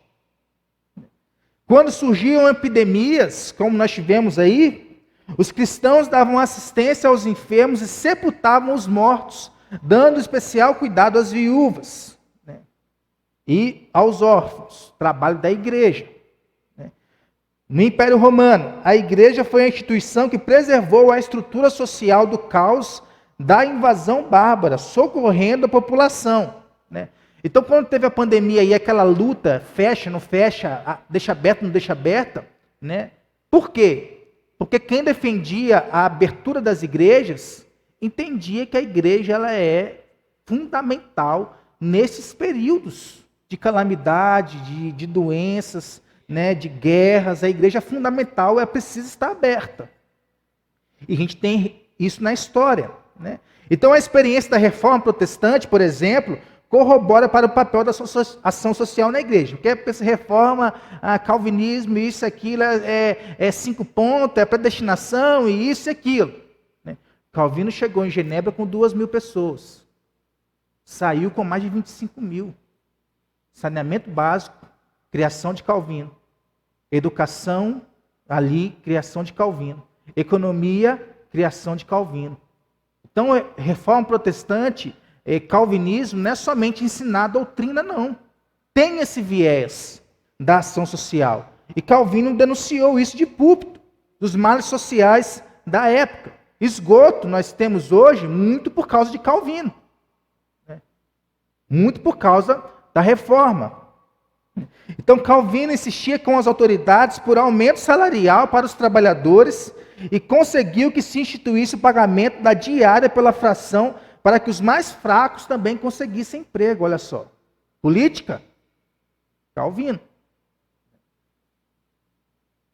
Quando surgiam epidemias, como nós tivemos aí, os cristãos davam assistência aos enfermos e sepultavam os mortos, dando especial cuidado às viúvas, né, e aos órfãos, trabalho da igreja. No Império Romano, a igreja foi a instituição que preservou a estrutura social do caos da invasão bárbara, socorrendo a população. Né? Então, quando teve a pandemia e aquela luta, fecha, não fecha, deixa aberto, não deixa aberta, né? Por quê? Porque quem defendia a abertura das igrejas, entendia que a igreja ela é fundamental nesses períodos de calamidade, de doenças, né, de guerras. A igreja fundamental precisa estar aberta. E a gente tem isso na história. Né? Então a experiência da reforma protestante, por exemplo, corrobora para o papel da ação social na igreja. Porque essa reforma, calvinismo, isso, aquilo, é 5 pontos, é predestinação, e isso e aquilo. Né? Calvino chegou em Genebra com 2.000 pessoas. Saiu com mais de 25.000. Saneamento básico, criação de Calvino. Educação, ali, criação de Calvino. Economia, criação de Calvino. Então, reforma protestante, calvinismo, não é somente ensinar a doutrina, não. Tem esse viés da ação social. E Calvino denunciou isso de púlpito, dos males sociais da época. Esgoto nós temos hoje muito por causa de Calvino. Né? Muito por causa da reforma. Então Calvino insistia com as autoridades por aumento salarial para os trabalhadores e conseguiu que se instituísse o pagamento da diária pela fração para que os mais fracos também conseguissem emprego. Olha só. Política? Calvino.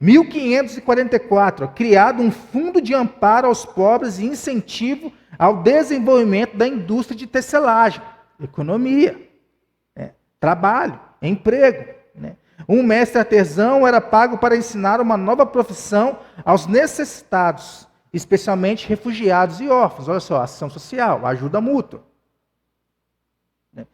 1544, criado um fundo de amparo aos pobres e incentivo ao desenvolvimento da indústria de tecelagem, economia, trabalho, emprego. Né? Um mestre artesão era pago para ensinar uma nova profissão aos necessitados, especialmente refugiados e órfãos. Olha só, ação social, ajuda mútua. Né?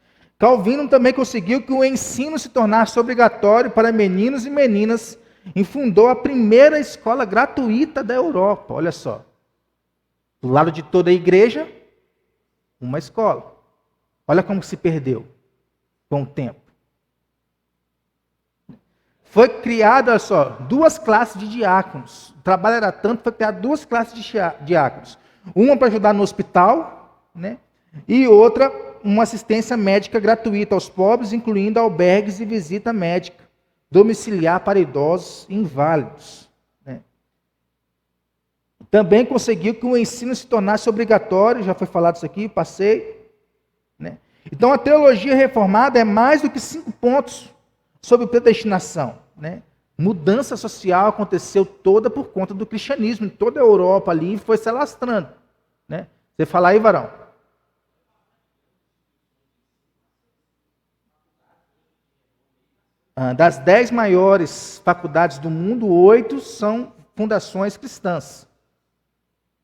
Calvino também conseguiu que o ensino se tornasse obrigatório para meninos e meninas e fundou a primeira escola gratuita da Europa. Olha só. Do lado de toda a igreja, uma escola. Olha como se perdeu com o tempo. Foi criada, olha só, 2 classes de diáconos. O trabalho era tanto, foi criado 2 classes de diáconos. Uma para ajudar no hospital, né? E outra, uma assistência médica gratuita aos pobres, incluindo albergues e visita médica domiciliar para idosos e inválidos. Né? Também conseguiu que o ensino se tornasse obrigatório, já foi falado isso aqui, passei. Né? Então a teologia reformada é mais do que 5 pontos sobre predestinação. Né? Mudança social aconteceu toda por conta do cristianismo, em toda a Europa ali foi se alastrando. Né? Você fala aí, varão? Das 10 maiores faculdades do mundo, 8 são fundações cristãs.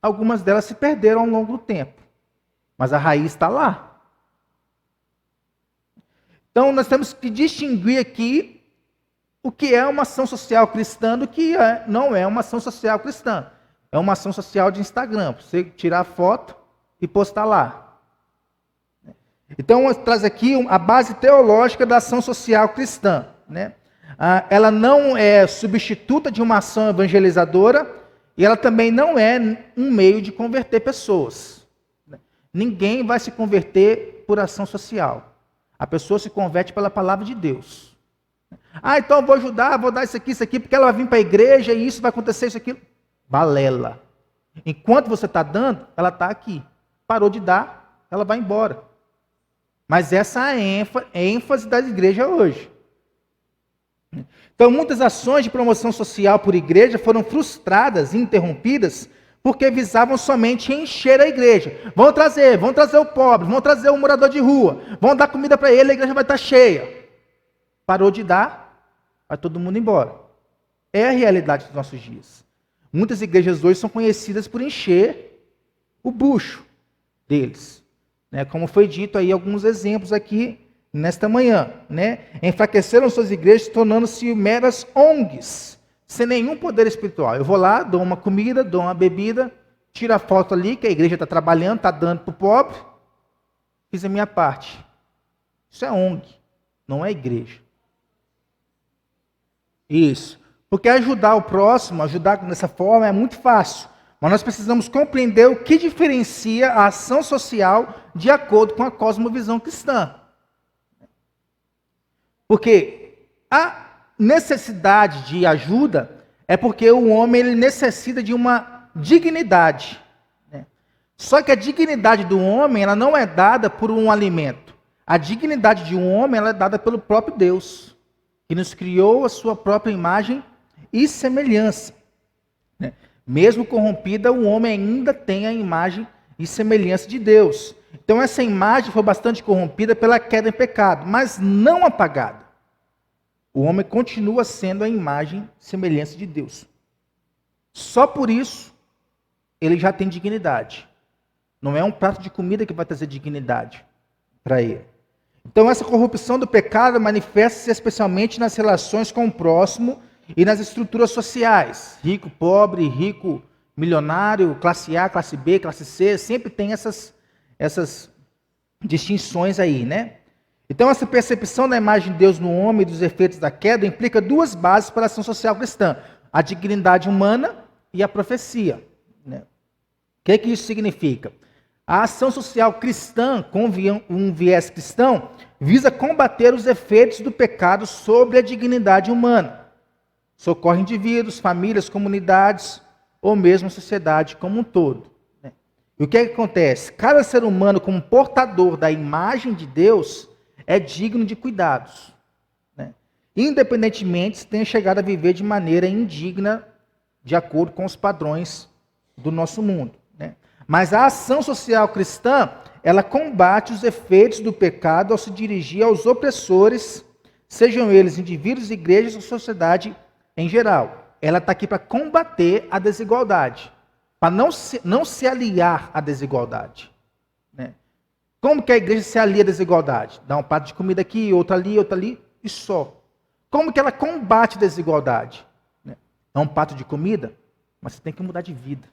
Algumas delas se perderam ao longo do tempo, mas a raiz está lá. Então nós temos que distinguir aqui o que é uma ação social cristã do que não é uma ação social cristã. É uma ação social de Instagram, você tirar foto e postar lá. Então traz aqui a base teológica da ação social cristã. Né? Ela não é substituta de uma ação evangelizadora e ela também não é um meio de converter pessoas. Ninguém vai se converter por ação social. A pessoa se converte pela palavra de Deus. Então eu vou ajudar, vou dar isso aqui, porque ela vai vir para a igreja e isso vai acontecer, isso aqui. Balela. Enquanto você está dando, ela está aqui. Parou de dar, ela vai embora. Mas essa é a ênfase da igreja hoje. Então, muitas ações de promoção social por igreja foram frustradas e interrompidas porque visavam somente encher a igreja. Vão trazer o pobre, vão trazer o morador de rua, vão dar comida para ele, a igreja vai estar cheia. Parou de dar, vai todo mundo embora. É a realidade dos nossos dias. Muitas igrejas hoje são conhecidas por encher o bucho deles. Né? Como foi dito aí, alguns exemplos aqui nesta manhã, né? Enfraqueceram suas igrejas, tornando-se meras ONGs, sem nenhum poder espiritual. Eu vou lá, dou uma comida, dou uma bebida, tiro a foto ali, que a igreja está trabalhando, está dando para o pobre, fiz a minha parte. Isso é ONG, não é igreja. Isso. Porque ajudar o próximo, ajudar dessa forma é muito fácil. Mas nós precisamos compreender o que diferencia a ação social de acordo com a cosmovisão cristã. Porque a necessidade de ajuda é porque o homem ele necessita de uma dignidade. Né? Só que a dignidade do homem ela não é dada por um alimento. A dignidade de um homem ela é dada pelo próprio Deus, que nos criou a sua própria imagem e semelhança. Né? Mesmo corrompida, o homem ainda tem a imagem e semelhança de Deus. Então essa imagem foi bastante corrompida pela queda em pecado, mas não apagada. O homem continua sendo a imagem e semelhança de Deus. Só por isso, ele já tem dignidade. Não é um prato de comida que vai trazer dignidade para ele. Então essa corrupção do pecado manifesta-se especialmente nas relações com o próximo e nas estruturas sociais. Rico, pobre, rico, milionário, classe A, classe B, classe C, sempre tem essas distinções aí, né? Então, essa percepção da imagem de Deus no homem e dos efeitos da queda implica 2 bases para a ação social cristã: a dignidade humana e a profecia. Né? O que isso significa? A ação social cristã, com um viés cristão, visa combater os efeitos do pecado sobre a dignidade humana. Socorre indivíduos, famílias, comunidades ou mesmo a sociedade como um todo. Né? E o que acontece? Cada ser humano, como portador da imagem de Deus, é digno de cuidados. Né? Independentemente se tenha chegado a viver de maneira indigna, de acordo com os padrões do nosso mundo. Né? Mas a ação social cristã, ela combate os efeitos do pecado ao se dirigir aos opressores, sejam eles indivíduos, igrejas ou sociedade em geral. Ela está aqui para combater a desigualdade, para não se aliar à desigualdade. Né? Como que a igreja se alia à desigualdade? Dá um prato de comida aqui, outro ali e só. Como que ela combate a desigualdade? É um prato de comida, mas você tem que mudar de vida.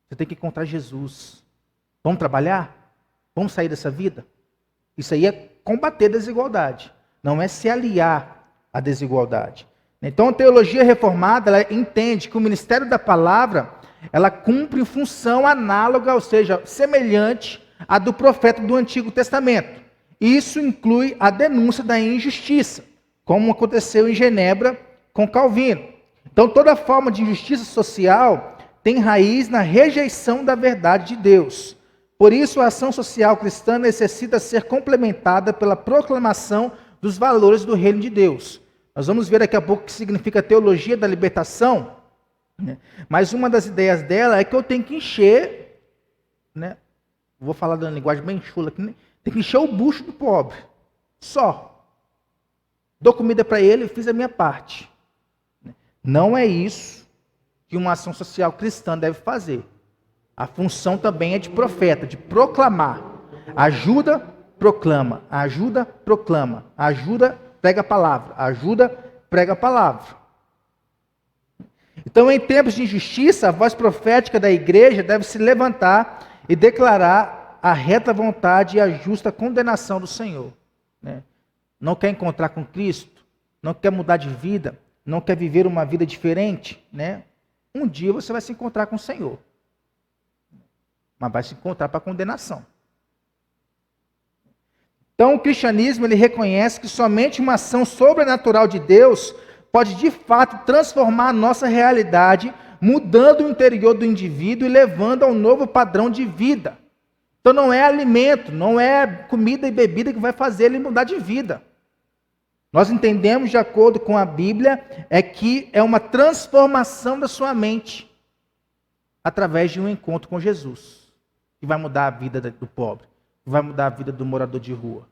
Você tem que encontrar Jesus. Vamos trabalhar? Vamos sair dessa vida? Isso aí é combater a desigualdade. Não é se aliar à desigualdade. Então a teologia reformada, ela entende que o ministério da palavra, ela cumpre função análoga, ou seja, semelhante à do profeta do Antigo Testamento. Isso inclui a denúncia da injustiça, como aconteceu em Genebra com Calvino. Então toda forma de injustiça social tem raiz na rejeição da verdade de Deus. Por isso a ação social cristã necessita ser complementada pela proclamação dos valores do reino de Deus. Nós vamos ver daqui a pouco o que significa teologia da libertação, né? Mas uma das ideias dela é que eu tenho que encher, né? Vou falar da linguagem bem chula aqui, né? Tem que encher o bucho do pobre, só. Dou comida para ele, fiz a minha parte. Não é isso que uma ação social cristã deve fazer. A função também é de profeta, de proclamar. Ajuda, proclama. Ajuda, proclama. Ajuda, prega a palavra. Ajuda, prega a palavra. Então, em tempos de injustiça, a voz profética da igreja deve se levantar e declarar a reta vontade e a justa condenação do Senhor. Né? Não quer encontrar com Cristo? Não quer mudar de vida? Não quer viver uma vida diferente? Né? Um dia você vai se encontrar com o Senhor. Mas vai se encontrar para condenação. Então o cristianismo ele reconhece que somente uma ação sobrenatural de Deus pode de fato transformar a nossa realidade, mudando o interior do indivíduo e levando a um novo padrão de vida. Então não é alimento, não é comida e bebida que vai fazer ele mudar de vida. Nós entendemos, de acordo com a Bíblia, é que é uma transformação da sua mente através de um encontro com Jesus, que vai mudar a vida do pobre, que vai mudar a vida do morador de rua.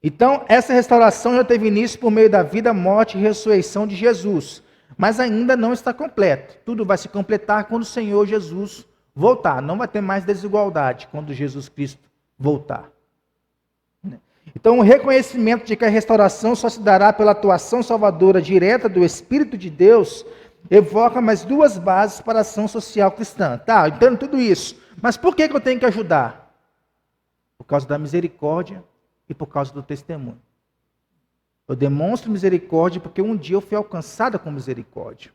Então, essa restauração já teve início por meio da vida, morte e ressurreição de Jesus, mas ainda não está completa. Tudo vai se completar quando o Senhor Jesus voltar. Não vai ter mais desigualdade quando Jesus Cristo voltar. Então, o reconhecimento de que a restauração só se dará pela atuação salvadora direta do Espírito de Deus evoca mais duas bases para a ação social cristã. Tá, eu entendo tudo isso. Mas por que eu tenho que ajudar? Por causa da misericórdia e por causa do testemunho. Eu demonstro misericórdia porque um dia eu fui alcançada com misericórdia.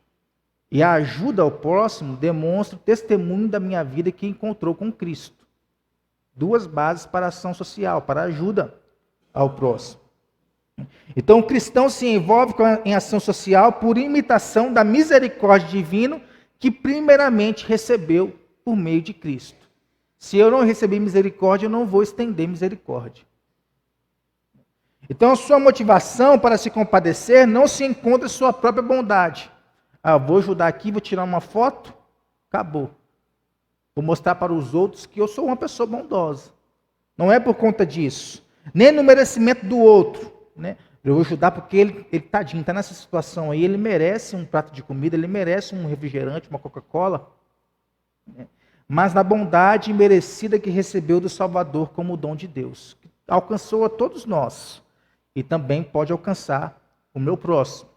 E a ajuda ao próximo demonstra o testemunho da minha vida que encontrou com Cristo. Duas bases para a ação social, para a ajuda ao próximo. Então o cristão se envolve em ação social por imitação da misericórdia divina que primeiramente recebeu por meio de Cristo. Se eu não receber misericórdia, eu não vou estender misericórdia. Então a sua motivação para se compadecer não se encontra em sua própria bondade. Vou ajudar aqui, vou tirar uma foto, acabou. Vou mostrar para os outros que eu sou uma pessoa bondosa. Não é por conta disso. Nem no merecimento do outro, né? Eu vou ajudar porque ele tadinho, está nessa situação aí, ele merece um prato de comida, ele merece um refrigerante, uma Coca-Cola, né? Mas na bondade merecida que recebeu do Salvador como dom de Deus, que alcançou a todos nós e também pode alcançar o meu próximo.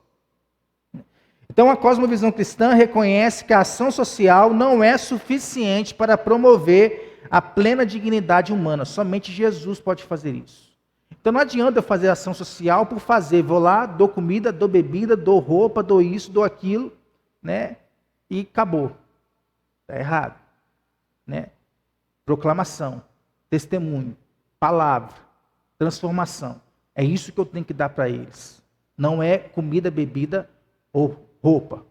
Então a cosmovisão cristã reconhece que a ação social não é suficiente para promover a plena dignidade humana. Somente Jesus pode fazer isso. Então não adianta eu fazer ação social por fazer. Vou lá, dou comida, dou bebida, dou roupa, dou isso, dou aquilo, né? E acabou. Está errado. Né? Proclamação, testemunho, palavra, transformação. É isso que eu tenho que dar para eles. Não é comida, bebida ou roupa.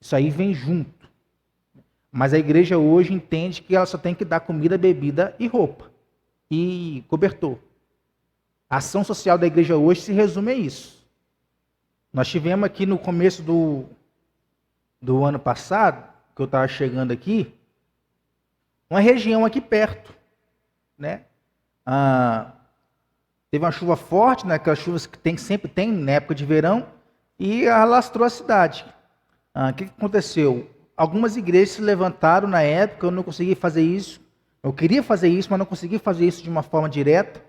Isso aí vem junto. Mas a igreja hoje entende que ela só tem que dar comida, bebida e roupa. E cobertor. A ação social da igreja hoje se resume a isso. Nós tivemos aqui no começo do ano passado, que eu estava chegando aqui, uma região aqui perto. Né? Teve uma chuva forte, né? Aquelas chuvas que sempre tem na época de verão, e alastrou a cidade. O que aconteceu? Algumas igrejas se levantaram na época, eu não consegui fazer isso, Eu queria fazer isso, mas não consegui fazer isso de uma forma direta.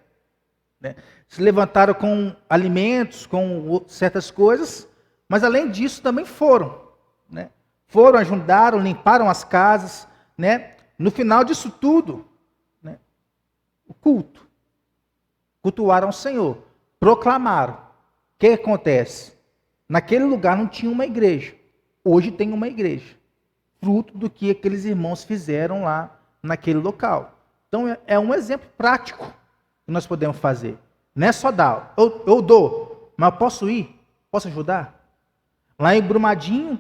Né? Se levantaram com alimentos, com certas coisas, mas além disso também foram. Né? Foram, ajudaram, limparam as casas. Né? No final disso tudo, né? O culto. Cultuaram o Senhor. Proclamaram. O que acontece? Naquele lugar não tinha uma igreja. Hoje tem uma igreja. Fruto do que aqueles irmãos fizeram lá naquele local. Então é um exemplo prático que nós podemos fazer. Não é só dar. Eu dou, mas eu posso ir? Posso ajudar? Lá em Brumadinho,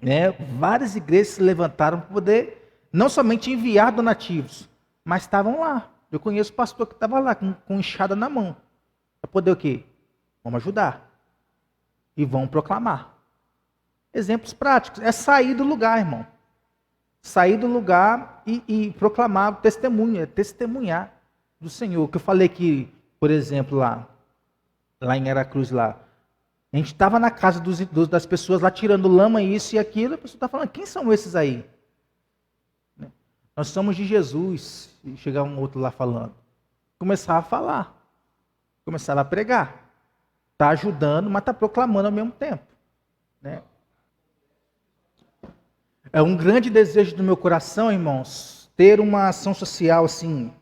né, várias igrejas se levantaram para poder não somente enviar donativos, mas estavam lá. Eu conheço pastor que estava lá com enxada na mão. Para poder o quê? Vamos ajudar. E vão proclamar. Exemplos práticos. É sair do lugar, irmão. Sair do lugar e proclamar o testemunho. É testemunhar do Senhor. O que eu falei que, por exemplo, lá em Aracruz, lá. A gente estava na casa das pessoas lá tirando lama, isso e aquilo. A pessoa está falando, quem são esses aí? Nós somos de Jesus. E chegar um outro lá falando. Começava a falar. Começava a pregar. Está ajudando, mas está proclamando ao mesmo tempo. Né? É um grande desejo do meu coração, irmãos, ter uma ação social assim,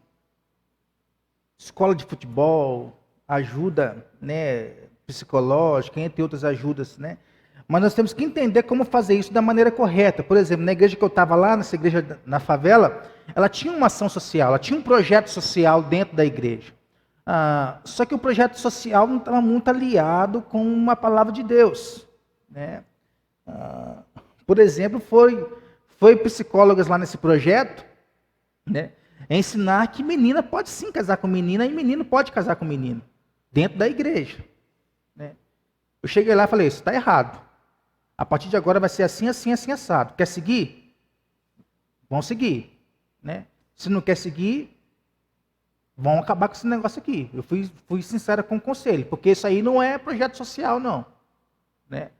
escola de futebol, ajuda, né, psicológica, entre outras ajudas, né? Mas nós temos que entender como fazer isso da maneira correta. Por exemplo, na igreja que eu estava lá, nessa igreja na favela, ela tinha uma ação social, ela tinha um projeto social dentro da igreja. Só que o projeto social não estava muito aliado com uma palavra de Deus. Né? Por exemplo, foi psicólogas lá nesse projeto, né, ensinar que menina pode sim casar com menina e menino pode casar com menino, dentro da igreja. Né? Eu cheguei lá e falei, isso está errado. A partir de agora vai ser assim, assim, assim, assado. Quer seguir? Vão seguir. Né? Se não quer seguir, vão acabar com esse negócio aqui. Eu fui sincera com o conselho, porque isso aí não é projeto social, não. Né?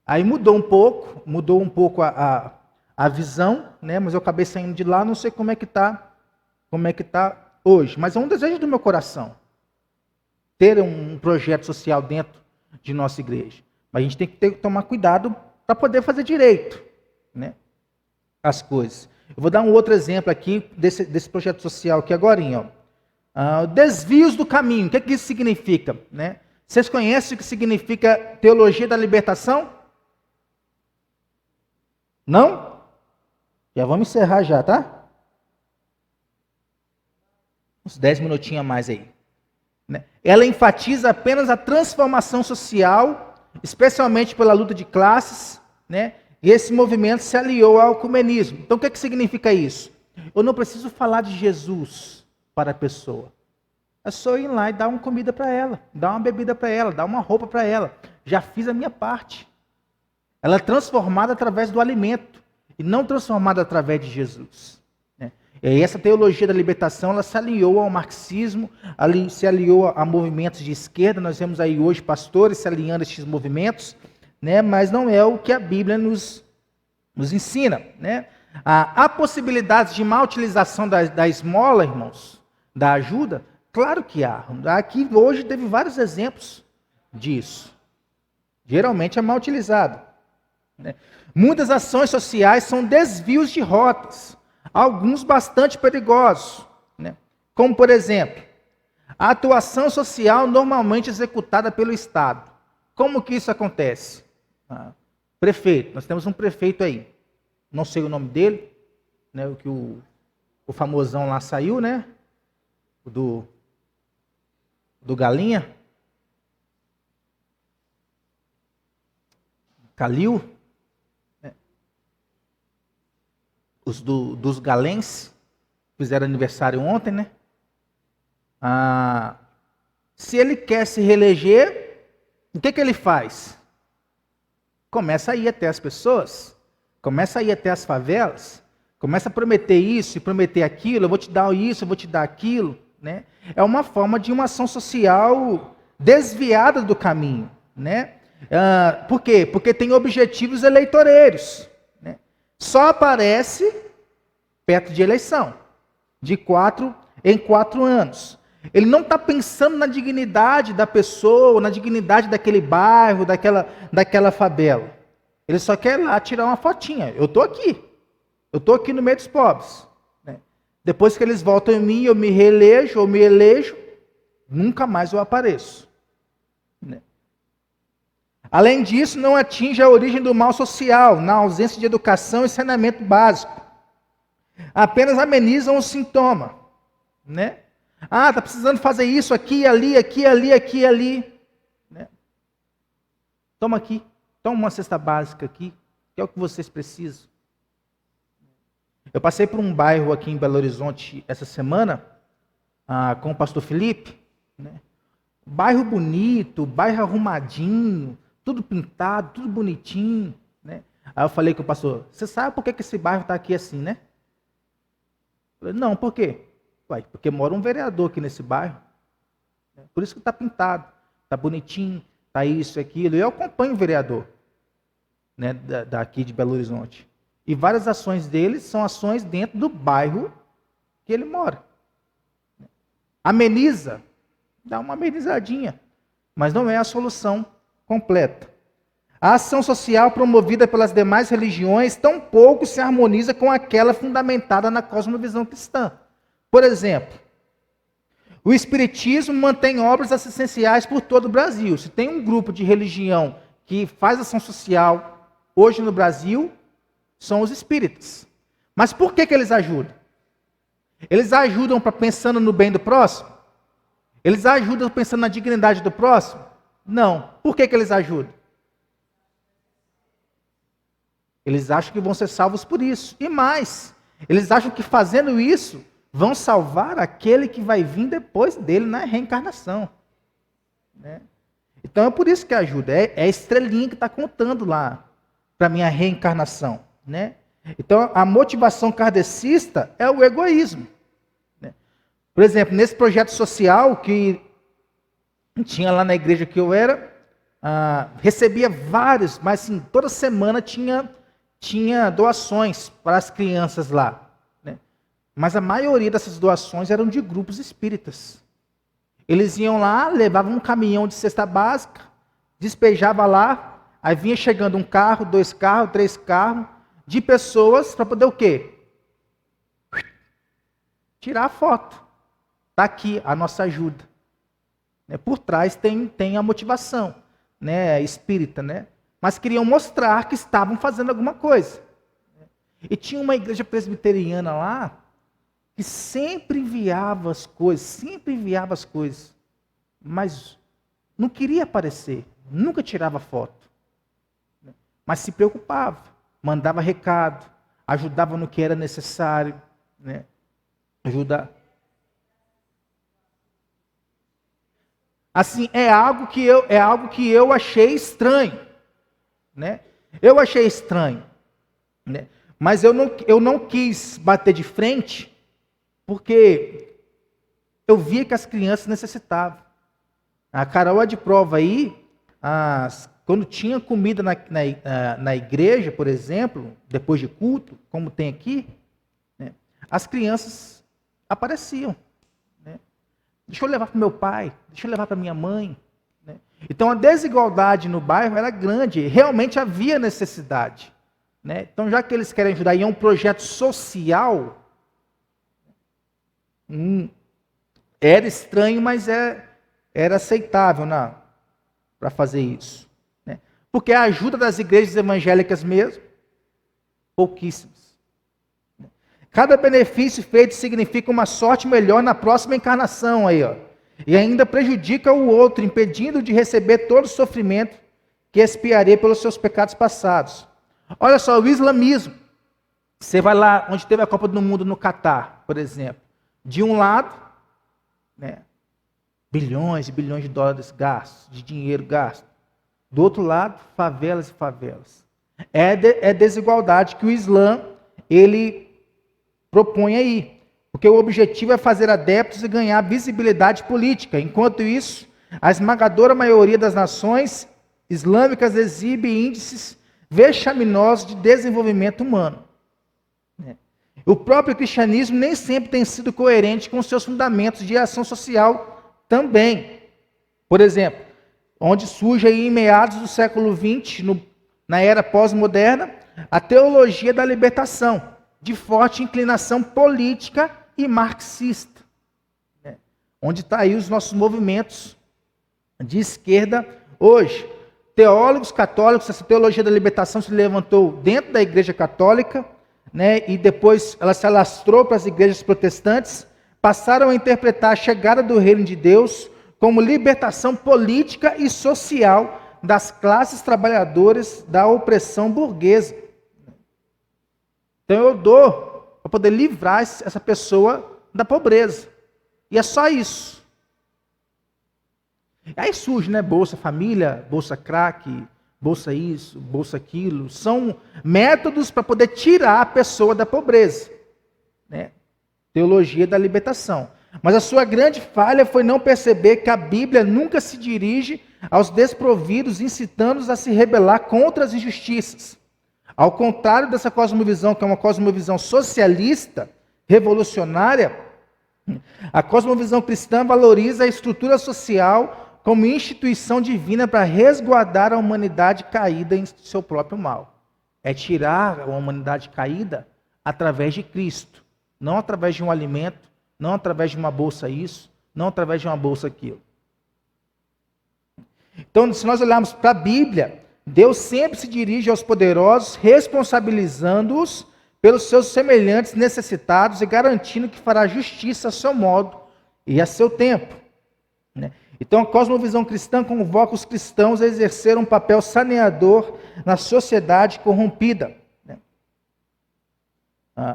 Aí mudou um pouco a visão, né? Mas eu acabei saindo de lá, não sei como é que tá hoje. Mas é um desejo do meu coração, ter um projeto social dentro de nossa igreja. Mas a gente tem que tomar cuidado para poder fazer direito, né, as coisas. Eu vou dar um outro exemplo aqui desse projeto social aqui agora, ó. Desvios do caminho. O que é que isso significa? Né? Vocês conhecem o que significa teologia da libertação? Não? Já vamos encerrar já, tá? Uns 10 minutinhos a mais aí. Né? Ela enfatiza apenas a transformação social, especialmente pela luta de classes, né? E esse movimento se aliou ao ecumenismo. Então o que é que significa isso? Eu não preciso falar de Jesus para a pessoa. É só ir lá e dar uma comida para ela, dar uma bebida para ela, dar uma roupa para ela. Já fiz a minha parte. Ela é transformada através do alimento e não transformada através de Jesus. Né? E essa teologia da libertação, ela se aliou ao marxismo, se aliou a movimentos de esquerda. Nós vemos aí hoje pastores se alinhando a esses movimentos, né? Mas não é o que a Bíblia nos ensina. Né? Há possibilidades de má utilização da esmola, irmãos, da ajuda. Claro que há. Aqui hoje teve vários exemplos disso. Geralmente é mal utilizado. Né? Muitas ações sociais são desvios de rotas, alguns bastante perigosos. Né? Como, por exemplo, a atuação social normalmente executada pelo Estado. Como que isso acontece? Prefeito, nós temos um prefeito aí. Não sei o nome dele, né? O que o famosão lá saiu, né? Do Galinha, Calil, né? Os dos Galenses fizeram aniversário ontem, né? Se ele quer se reeleger, o que ele faz? Começa a ir até as pessoas, começa a ir até as favelas, começa a prometer isso e prometer aquilo, eu vou te dar isso, eu vou te dar aquilo. Né? É uma forma de uma ação social desviada do caminho. Né? Por quê? Porque tem objetivos eleitoreiros. Né? Só aparece perto de eleição. de 4 em 4 anos. Ele não está pensando na dignidade da pessoa, na dignidade daquele bairro, daquela favela. Ele só quer ir lá tirar uma fotinha. Eu estou aqui no meio dos pobres. Né? Depois que eles voltam em mim, eu me reelejo, ou me elejo, nunca mais eu apareço. Né? Além disso, não atinge a origem do mal social, na ausência de educação e saneamento básico. Apenas amenizam o sintoma. Né? Ah, está precisando fazer isso aqui, ali, ali. Né? Toma aqui, toma uma cesta básica aqui, que é o que vocês precisam. Eu passei por um bairro aqui em Belo Horizonte essa semana, com o pastor Felipe. Né? Bairro bonito, bairro arrumadinho, tudo pintado, tudo bonitinho. Né? Aí eu falei com o pastor, você sabe por que esse bairro está aqui assim, né? Eu falei, não, por quê? Ué, porque mora um vereador aqui nesse bairro. Por isso que está pintado, está bonitinho, está isso e aquilo. E eu acompanho o vereador, né, daqui de Belo Horizonte. E várias ações dele são ações dentro do bairro que ele mora. Ameniza, dá uma amenizadinha, mas não é a solução completa. A ação social promovida pelas demais religiões tampouco se harmoniza com aquela fundamentada na cosmovisão cristã. Por exemplo, o Espiritismo mantém obras assistenciais por todo o Brasil. Se tem um grupo de religião que faz ação social hoje no Brasil, são os espíritas. Mas por que eles ajudam? Eles ajudam pensando no bem do próximo? Eles ajudam pensando na dignidade do próximo? Não. Por que eles ajudam? Eles acham que vão ser salvos por isso. E mais, eles acham que fazendo isso, vão salvar aquele que vai vir depois dele na reencarnação. Né? Então é por isso que ajuda. É a estrelinha que está contando lá para a minha reencarnação. Né? Então a motivação kardecista é o egoísmo. Né? Por exemplo, nesse projeto social que tinha lá na igreja que eu era, recebia vários, mas assim, toda semana tinha doações para as crianças lá. Mas a maioria dessas doações eram de grupos espíritas. Eles iam lá, levavam um caminhão de cesta básica, despejava lá, aí vinha chegando um carro, 2 carros, 3 carros, de pessoas para poder o quê? Tirar a foto. Está aqui a nossa ajuda. Por trás tem a motivação, né, espírita, né? Mas queriam mostrar que estavam fazendo alguma coisa. E tinha uma igreja presbiteriana lá, que sempre enviava as coisas, mas não queria aparecer, nunca tirava foto, mas se preocupava, mandava recado, ajudava no que era necessário, né? Assim, é algo que eu achei estranho, né? Eu achei estranho, né? Mas eu não quis bater de frente, porque eu via que as crianças necessitavam. A Carol é de prova aí, quando tinha comida na igreja, por exemplo, depois de culto, como tem aqui, né, as crianças apareciam. Né? Deixa eu levar para o meu pai, deixa eu levar para minha mãe. Né? Então a desigualdade no bairro era grande, realmente havia necessidade. Né? Então já que eles querem ajudar, e é um projeto social, era estranho, mas era aceitável para fazer isso. Né? Porque a ajuda das igrejas evangélicas mesmo, pouquíssimas. Cada benefício feito significa uma sorte melhor na próxima encarnação. Aí, ó. E ainda prejudica o outro, impedindo de receber todo o sofrimento que expiarei pelos seus pecados passados. Olha só, o islamismo. Você vai lá onde teve a Copa do Mundo no Catar, por exemplo. De um lado, né, bilhões e bilhões de dólares gastos, de dinheiro gasto. Do outro lado, favelas e favelas. É desigualdade que o Islã ele propõe aí. Porque o objetivo é fazer adeptos e ganhar visibilidade política. Enquanto isso, a esmagadora maioria das nações islâmicas exibe índices vexaminosos de desenvolvimento humano. O próprio cristianismo nem sempre tem sido coerente com seus fundamentos de ação social também. Por exemplo, onde surge aí em meados do século XX, na era pós-moderna, a teologia da libertação, de forte inclinação política e marxista, né? Onde está aí os nossos movimentos de esquerda hoje. Teólogos católicos, essa teologia da libertação se levantou dentro da Igreja Católica, né? E depois ela se alastrou para as igrejas protestantes, passaram a interpretar a chegada do reino de Deus como libertação política e social das classes trabalhadoras da opressão burguesa. Então eu dou para poder livrar essa pessoa da pobreza. E é só isso. Aí surge, né, Bolsa Família, Bolsa Crack, Bolsa isso, Bolsa aquilo. São métodos para poder tirar a pessoa da pobreza, né? Teologia da libertação. Mas a sua grande falha foi não perceber que a Bíblia nunca se dirige aos desprovidos, incitando-os a se rebelar contra as injustiças. Ao contrário dessa cosmovisão, que é uma cosmovisão socialista, revolucionária, a cosmovisão cristã valoriza a estrutura social como instituição divina para resguardar a humanidade caída em seu próprio mal. É tirar a humanidade caída através de Cristo, não através de um alimento, não através de uma bolsa isso, não através de uma bolsa aquilo. Então, se nós olharmos para a Bíblia, Deus sempre se dirige aos poderosos, responsabilizando-os pelos seus semelhantes necessitados e garantindo que fará justiça a seu modo e a seu tempo, né? Então, a cosmovisão cristã convoca os cristãos a exercer um papel saneador na sociedade corrompida, né?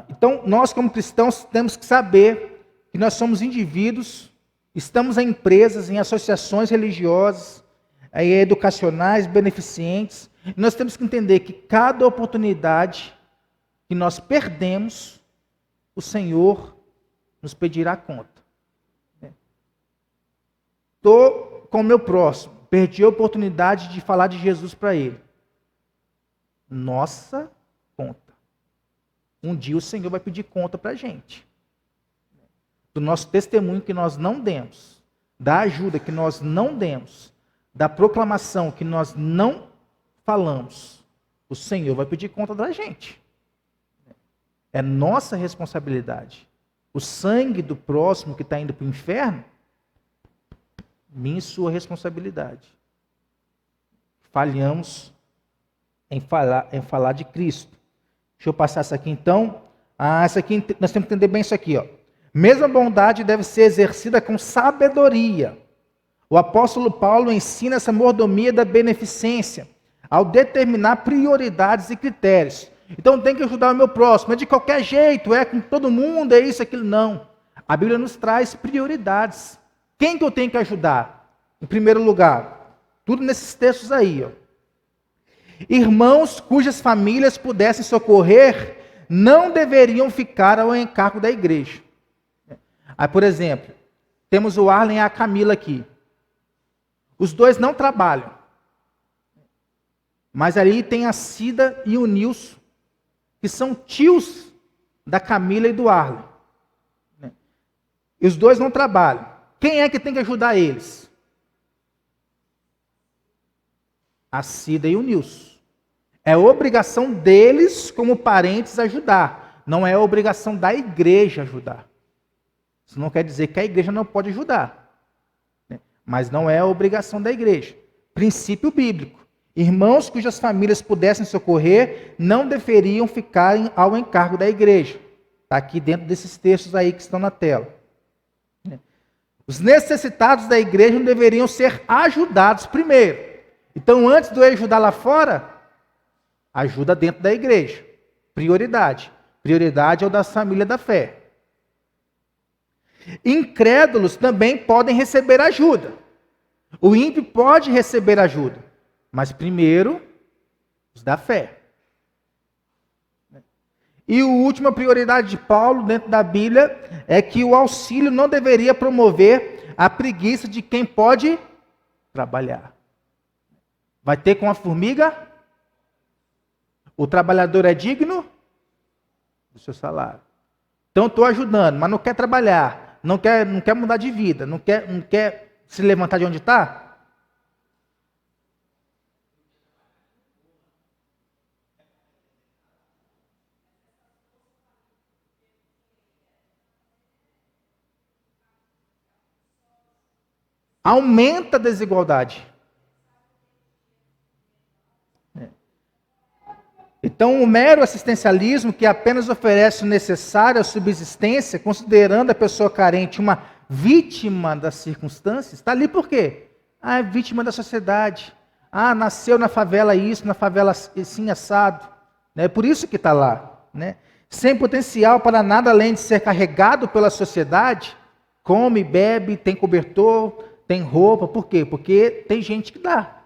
Então, nós como cristãos temos que saber que nós somos indivíduos, estamos em empresas, em associações religiosas, educacionais, beneficentes. E nós temos que entender que cada oportunidade que nós perdemos, o Senhor nos pedirá conta. Estou com o meu próximo, perdi a oportunidade de falar de Jesus para ele. Nossa conta. Um dia o Senhor vai pedir conta para a gente. Do nosso testemunho que nós não demos, da ajuda que nós não demos, da proclamação que nós não falamos, o Senhor vai pedir conta da gente. É nossa responsabilidade. O sangue do próximo que está indo para o inferno, minha e sua responsabilidade. Falhamos em falar de Cristo. Deixa eu passar essa aqui então. Essa aqui, nós temos que entender bem isso aqui, ó. Mesma bondade deve ser exercida com sabedoria. O apóstolo Paulo ensina essa mordomia da beneficência ao determinar prioridades e critérios. Então tem que ajudar o meu próximo, é de qualquer jeito, é com todo mundo, é isso, aquilo. Não. A Bíblia nos traz prioridades. Quem que eu tenho que ajudar? Em primeiro lugar, tudo nesses textos aí, ó. Irmãos cujas famílias pudessem socorrer não deveriam ficar ao encargo da igreja. Aí, por exemplo, temos o Arlen e a Camila aqui. Os dois não trabalham. Mas ali tem a Cida e o Nilson, que são tios da Camila e do Arlen. E os dois não trabalham. Quem é que tem que ajudar eles? A Cida e o Nilson. É obrigação deles, como parentes, ajudar. Não é obrigação da igreja ajudar. Isso não quer dizer que a igreja não pode ajudar. Mas não é a obrigação da igreja. Princípio bíblico. Irmãos cujas famílias pudessem socorrer não deveriam ficar ao encargo da igreja. Está aqui dentro desses textos aí que estão na tela. Os necessitados da igreja não deveriam ser ajudados primeiro. Então, antes de eu ajudar lá fora, ajuda dentro da igreja. Prioridade. Prioridade é o da família da fé. Incrédulos também podem receber ajuda. O ímpio pode receber ajuda. Mas primeiro, os da fé. E a última prioridade de Paulo dentro da Bíblia é que o auxílio não deveria promover a preguiça de quem pode trabalhar. Vai ter com a formiga? O trabalhador é digno do seu salário. Então estou ajudando, mas não quer trabalhar, não quer mudar de vida, não quer se levantar de onde está? Aumenta a desigualdade. Então, o mero assistencialismo, que apenas oferece o necessário à subsistência, considerando a pessoa carente uma vítima das circunstâncias, está ali por quê? Ah, é vítima da sociedade. Ah, nasceu na favela isso, na favela assim, assado. É por isso que está lá. Né? Sem potencial para nada além de ser carregado pela sociedade, come, bebe, tem cobertor, tem roupa. Por quê? Porque tem gente que dá.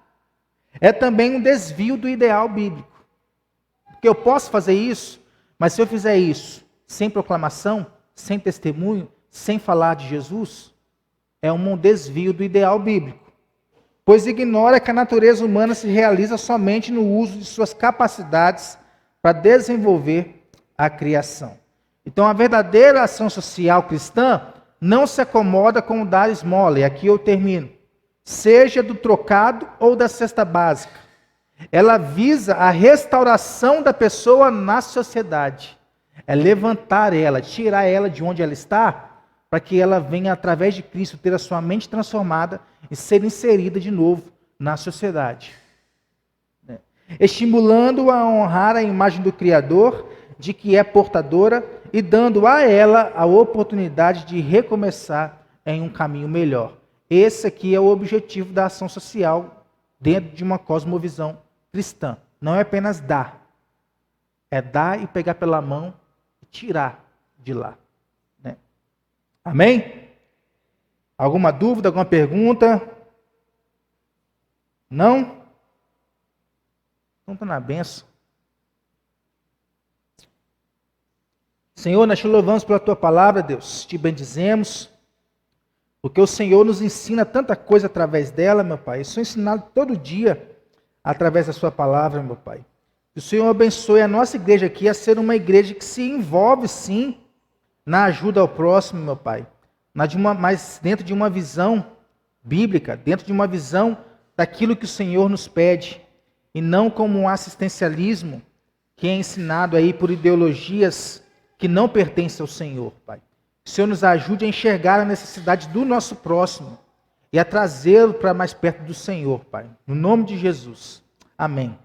É também um desvio do ideal bíblico. Porque eu posso fazer isso, mas se eu fizer isso sem proclamação, sem testemunho, sem falar de Jesus, é um desvio do ideal bíblico. Pois ignora que a natureza humana se realiza somente no uso de suas capacidades para desenvolver a criação. Então, a verdadeira ação social cristã não se acomoda com o dar esmola, e aqui eu termino, seja do trocado ou da cesta básica. Ela visa a restauração da pessoa na sociedade. É levantar ela, tirar ela de onde ela está, para que ela venha, através de Cristo, ter a sua mente transformada e ser inserida de novo na sociedade. Estimulando-a a honrar a imagem do Criador, de que é portadora, e dando a ela a oportunidade de recomeçar em um caminho melhor. Esse aqui é o objetivo da ação social dentro de uma cosmovisão cristã. Não é apenas dar. É dar e pegar pela mão e tirar de lá. Né? Amém? Alguma dúvida, alguma pergunta? Não? Então está na benção. Senhor, nós te louvamos pela tua palavra, Deus. Te bendizemos. Porque o Senhor nos ensina tanta coisa através dela, meu Pai. Isso é ensinado todo dia através da sua palavra, meu Pai. Que o Senhor abençoe a nossa igreja aqui a ser uma igreja que se envolve, sim, na ajuda ao próximo, meu Pai. Mas dentro de uma visão bíblica, dentro de uma visão daquilo que o Senhor nos pede. E não como um assistencialismo que é ensinado aí por ideologias que não pertencem ao Senhor, Pai. Que o Senhor nos ajude a enxergar a necessidade do nosso próximo e a trazê-lo para mais perto do Senhor, Pai. No nome de Jesus. Amém.